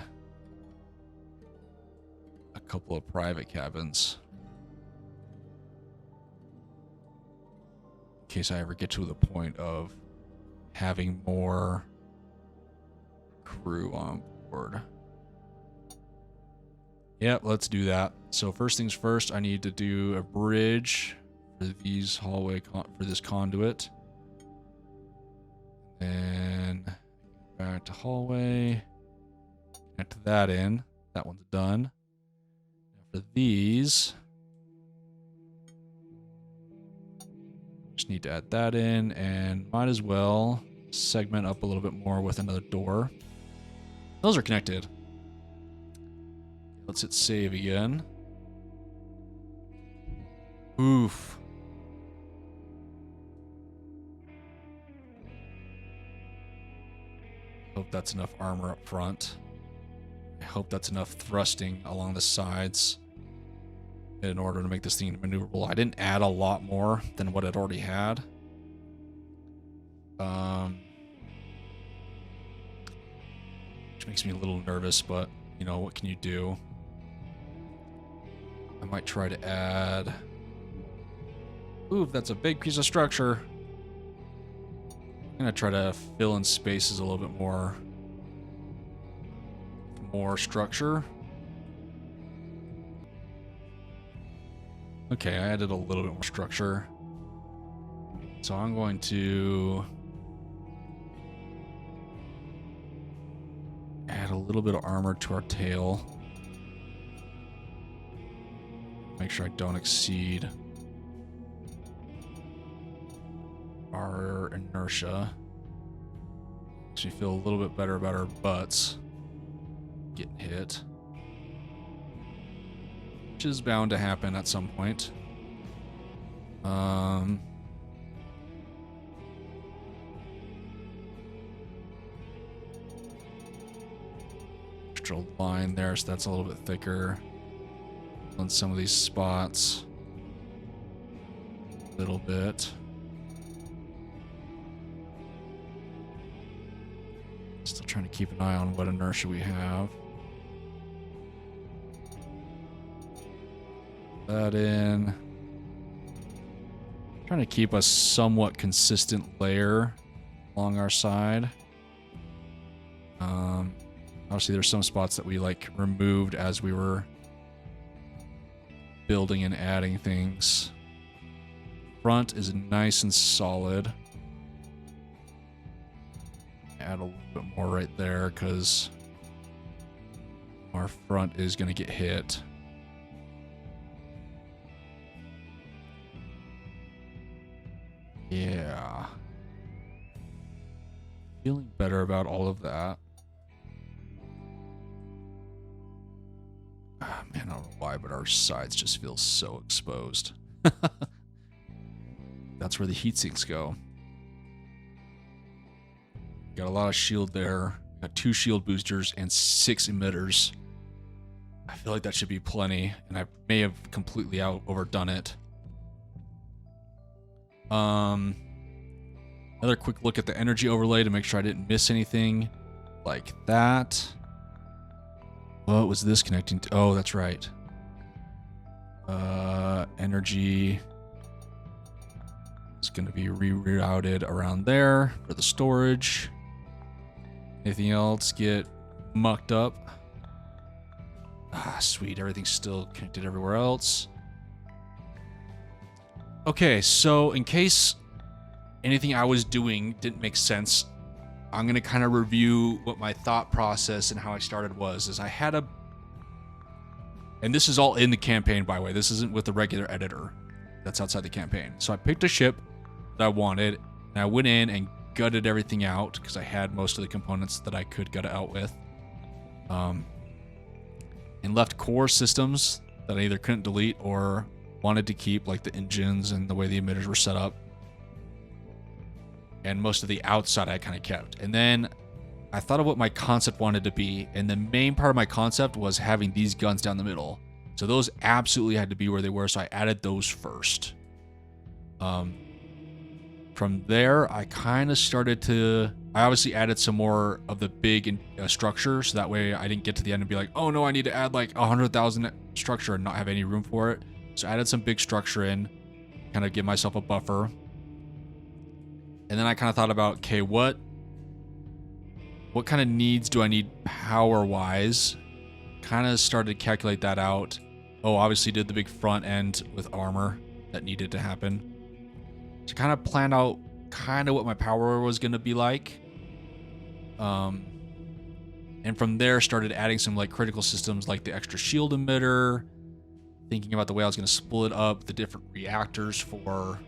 a couple of private cabins in case I ever get to the point of having more crew on board. Yep, let's do that. So first things first, I need to do a bridge for these for this conduit. And back to hallway. Connect that in. That one's done. Now for these, just need to add that in, and might as well segment up a little bit more with another door. Those are connected. Let's hit save again. Oof. Hope that's enough armor up front. I hope that's enough thrusting along the sides in order to make this thing maneuverable. I didn't add a lot more than what it already had. Which makes me a little nervous, but you know, what can you do? I might try to add... Ooh, that's a big piece of structure. I'm gonna try to fill in spaces a little bit more. More structure. Okay, I added a little bit more structure. So I'm going to add a little bit of armor to our tail. Make sure I don't exceed our inertia. Makes me feel a little bit better about our butts getting hit, which is bound to happen at some point. Extra line there, so that's a little bit thicker on some of these spots. A little bit. Still trying to keep an eye on what inertia we have. That in. Trying to keep a somewhat consistent layer along our side. Obviously there's some spots that we like removed as we were building and adding things. Front is nice and solid. Add a little bit more right there because our front is going to get hit. Yeah. Feeling better about all of that. Ah, man, I don't know why, but our sides just feel so exposed. That's where the heat sinks go. Got a lot of shield there. Got 2 shield boosters and 6 emitters. I feel like that should be plenty, and I may have completely overdone it. Another quick look at the energy overlay to make sure I didn't miss anything like that. What was this connecting to? Oh, that's right. Energy is going to be rerouted around there for the storage. Anything else get mucked up? Ah, sweet. Everything's still connected everywhere else. Okay, so in case anything I was doing didn't make sense, I'm going to kind of review what my thought process and how I started was. Is I had and this is all in the campaign, by the way. This isn't with the regular editor. That's outside the campaign. So I picked a ship that I wanted, and I went in and gutted everything out because I had most of the components that I could gut it out with. And left core systems that I either couldn't delete or wanted to keep, like the engines and the way the emitters were set up. And most of the outside I kind of kept. And then I thought of what my concept wanted to be, and the main part of my concept was having these guns down the middle. So those absolutely had to be where they were, so I added those first. From there, I kind of started to... I obviously added some more of the big structure, so that way I didn't get to the end and be like, oh no, I need to add like 100,000 structure and not have any room for it. So I added some big structure in, kind of give myself a buffer. And then I kind of thought about, okay, what kind of needs do I need power-wise? Kind of started to calculate that out. Oh, obviously did the big front end with armor that needed to happen. So kind of planned out kind of what my power was going to be like. And from there started adding some like critical systems like the extra shield emitter, thinking about the way I was going to split up the different reactors for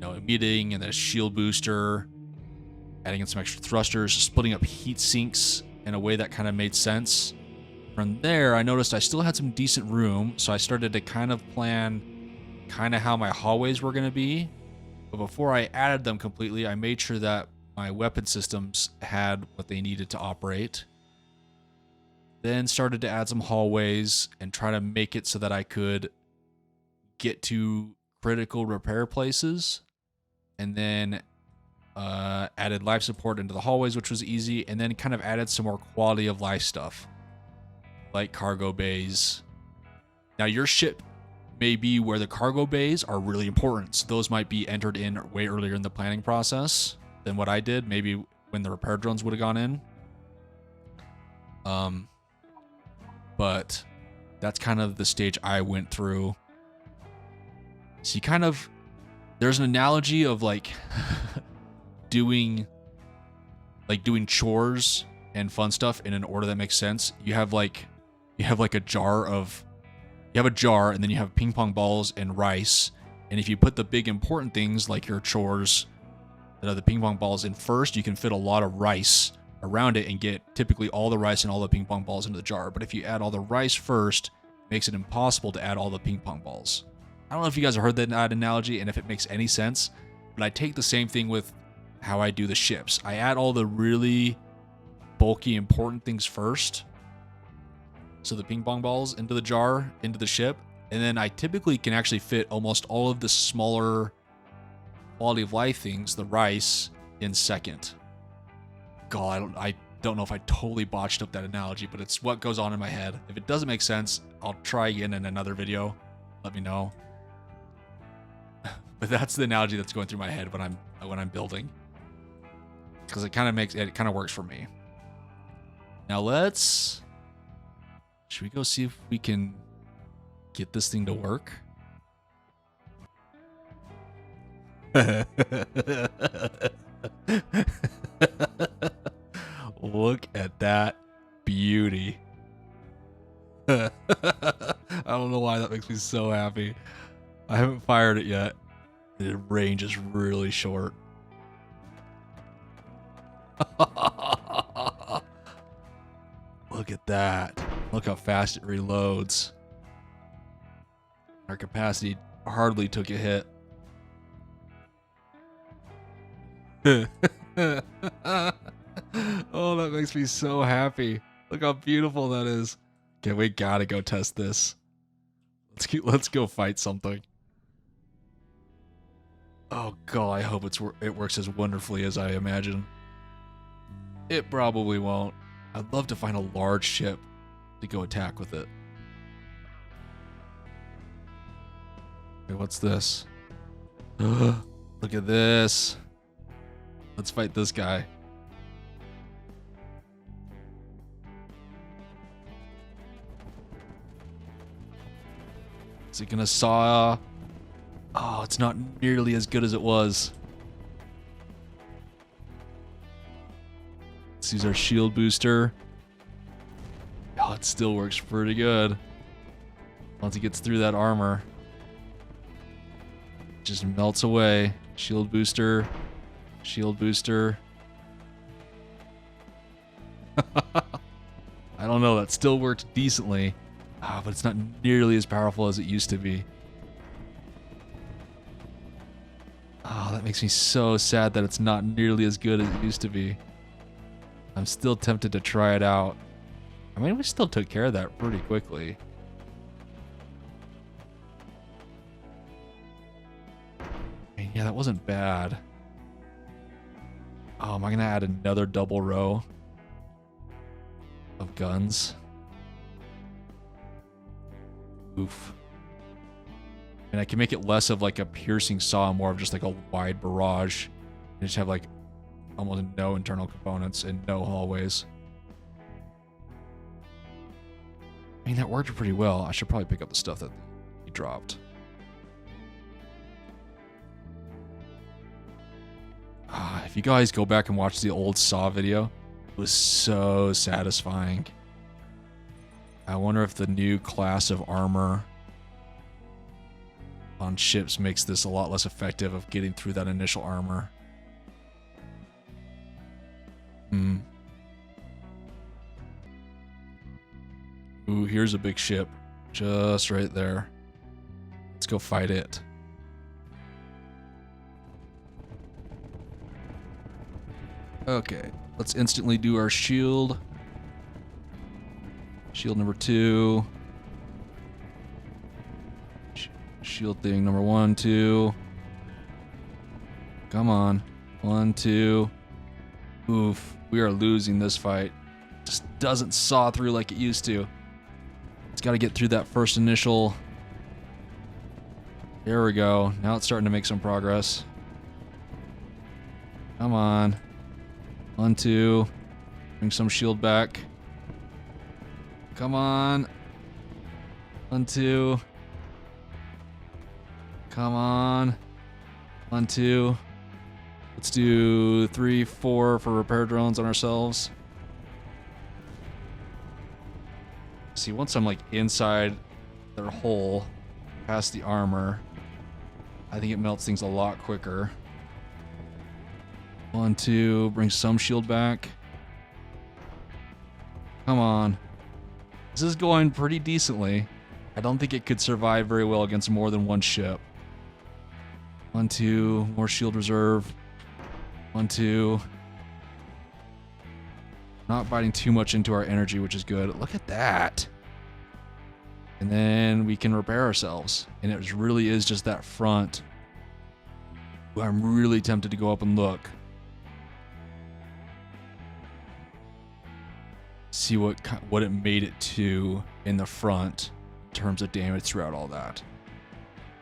emitting and the shield booster, adding in some extra thrusters, splitting up heat sinks in a way that kind of made sense. From there, I noticed I still had some decent room, so I started to kind of plan kind of how my hallways were going to be. But before I added them completely, I made sure that my weapon systems had what they needed to operate. Then started to add some hallways and try to make it so that I could get to critical repair places. And then added life support into the hallways, which was easy. And then kind of added some more quality of life stuff, like cargo bays. Now your ship may be where the cargo bays are really important. So those might be entered in way earlier in the planning process than what I did. Maybe when the repair drones would have gone in. But that's kind of the stage I went through. So you kind of, there's an analogy of like doing chores and fun stuff in an order that makes sense. You have like you have like a jar of, you have a jar and then you have ping pong balls and rice. And if you put the big important things like your chores that are the ping pong balls in first, you can fit a lot of rice around it and get typically all the rice and all the ping pong balls into the jar. But if you add all the rice first, it makes it impossible to add all the ping pong balls. I don't know if you guys have heard that analogy and if it makes any sense, but I take the same thing with how I do the ships. I add all the really bulky, important things first. So the ping pong balls into the jar, into the ship. And then I typically can actually fit almost all of the smaller quality of life things, the rice, in second. God, I don't know if I totally botched up that analogy, but it's what goes on in my head. If it doesn't make sense, I'll try again in another video. Let me know. But that's the analogy that's going through my head when I'm building, because it kind of works for me. Now should we go see if we can get this thing to work? Look at that beauty. I don't know why that makes me so happy. I haven't fired it yet. The range is really short. Look at that. Look how fast it reloads. Our capacity hardly took a hit. Oh, that makes me so happy. Look how beautiful that is. Okay, we gotta go test this. Let's go fight something. Oh god, I hope it works as wonderfully as I imagine. It probably won't. I'd love to find a large ship to go attack with it. Okay, what's this? Look at this. Let's fight this guy. Is it gonna saw? Oh, it's not nearly as good as it was. Let's use our shield booster. Oh, it still works pretty good. Once he gets through that armor. It just melts away. Shield booster. Shield booster. I don't know, that still worked decently. But it's not nearly as powerful as it used to be. Oh, that makes me so sad that it's not nearly as good as it used to be. I'm still tempted to try it out. I mean, we still took care of that pretty quickly. I mean, yeah, that wasn't bad. Oh, am I gonna add another double row of guns? Oof. And I can make it less of like a piercing saw, more of just like a wide barrage. And just have like almost no internal components and no hallways. I mean, that worked pretty well. I should probably pick up the stuff that he dropped. If you guys go back and watch the old SAW video, it was so satisfying. I wonder if the new class of armor on ships makes this a lot less effective of getting through that initial armor. Ooh, here's a big ship. Just right there. Let's go fight it. Okay, let's instantly do our shield. Shield number 2. Shield thing number 1, 2. Come on. 1, 2. Oof, we are losing this fight. Just doesn't saw through like it used to. It's got to get through that first initial. There we go. Now it's starting to make some progress. Come on. 1, 2. Bring some shield back. Come on. 1, 2. Come on. 1, 2. Let's do 3, 4 for repair drones on ourselves. See, once I'm like inside their hull, past the armor, I think it melts things a lot quicker. 1, 2, bring some shield back. Come on. This is going pretty decently. I don't think it could survive very well against more than one ship. 1, 2, more shield reserve. 1, 2. Not biting too much into our energy, which is good. Look at that. And then we can repair ourselves. And it really is just that front. I'm really tempted to go up and look. See what it made it to in the front in terms of damage throughout all that.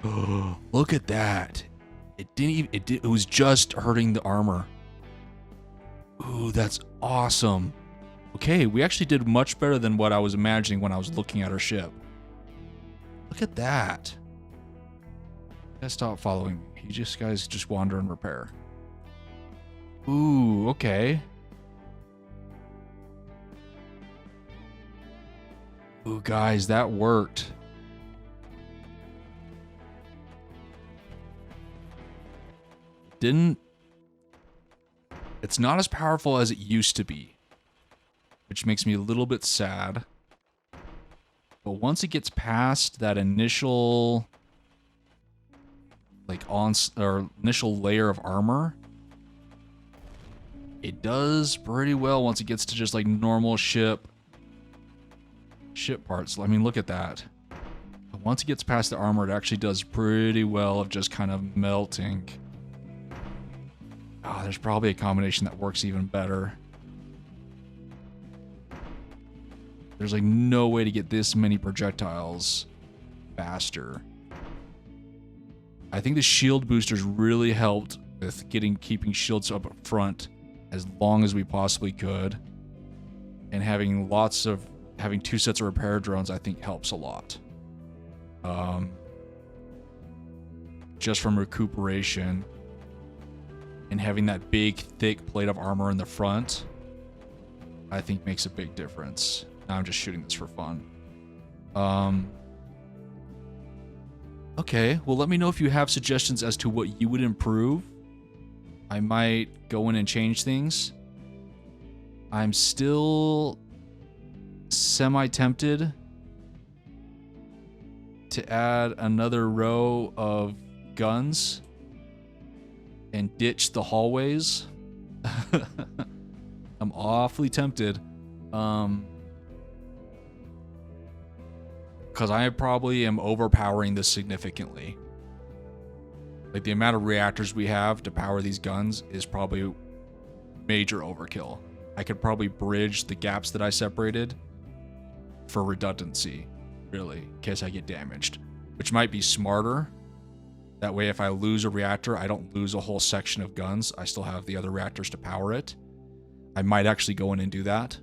Oh, look at that. It didn't even, it was just hurting the armor. Ooh, that's awesome. Okay, we actually did much better than what I was imagining when I was looking at our ship. Look at that. You guys stop following me. You guys just wander and repair. Ooh, okay. Ooh, guys, that worked. It's not as powerful as it used to be, which makes me a little bit sad. But once it gets past that initial initial layer of armor, it does pretty well once it gets to just like normal ship parts. I mean, look at that. But once it gets past the armor, it actually does pretty well of just kind of melting. Oh, there's probably a combination that works even better. There's like no way to get this many projectiles faster. I think the shield boosters really helped with keeping shields up front as long as we possibly could. And having 2 sets of repair drones, I think helps a lot. Just from recuperation. And having that big, thick plate of armor in the front, I think makes a big difference. Now I'm just shooting this for fun. Okay, well, let me know if you have suggestions as to what you would improve. I might go in and change things. I'm still semi-tempted to add another row of guns and ditch the hallways. I'm awfully tempted. Because I probably am overpowering this significantly. Like, the amount of reactors we have to power these guns is probably major overkill. I could probably bridge the gaps that I separated for redundancy, really, in case I get damaged. Which might be smarter. That way, if I lose a reactor, I don't lose a whole section of guns. I still have the other reactors to power it. I might actually go in and do that.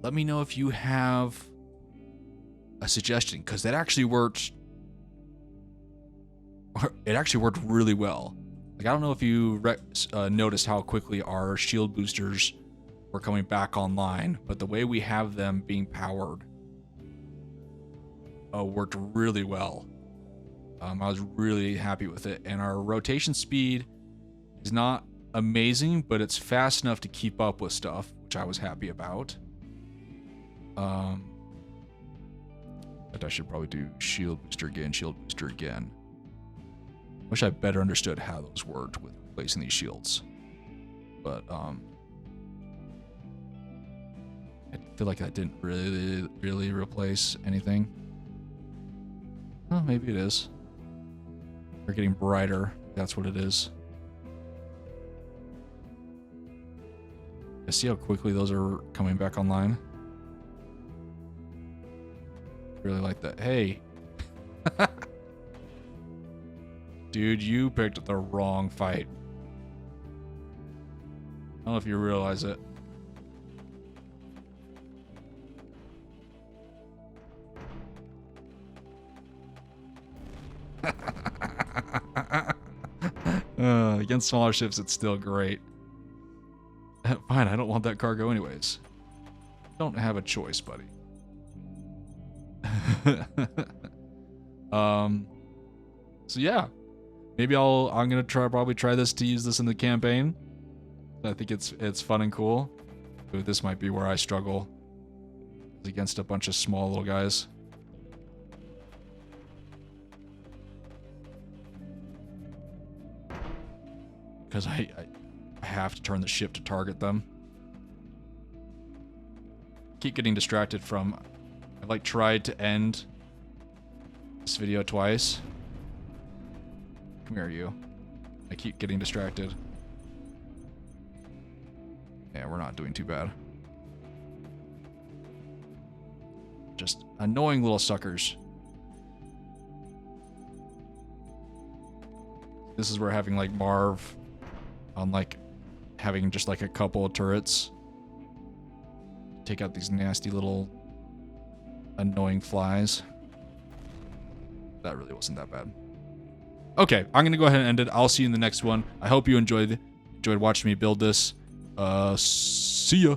Let me know if you have a suggestion, because that actually worked. It actually worked really well. Like, I don't know if you noticed how quickly our shield boosters were coming back online, but the way we have them being powered worked really well. I was really happy with it, and our rotation speed is not amazing, but it's fast enough to keep up with stuff, which I was happy about. But I should probably do shield booster again. Wish I better understood how those worked with placing these shields. But I feel like that didn't really replace anything. Oh, maybe it is. They're getting brighter. That's what it is. I see how quickly those are coming back online. Really like that. Hey. Dude, you picked the wrong fight. I don't know if you realize it. Against smaller ships, it's still great. Fine, I don't want that cargo anyways. Don't have a choice, buddy. So yeah, maybe I'm gonna probably try this to use this in the campaign. I think it's fun and cool. Ooh, this might be where I struggle. It's against a bunch of small little guys. Because I have to turn the ship to target them. Keep getting distracted from... I've like tried to end this video twice. Come here, you. I keep getting distracted. Yeah, we're not doing too bad. Just annoying little suckers. This is where having like Marv on like having just like a couple of turrets take out these nasty little annoying flies. That really wasn't that bad. Okay, I'm gonna go ahead and end it. I'll see you in the next one. I hope you enjoyed watching me build this. See ya.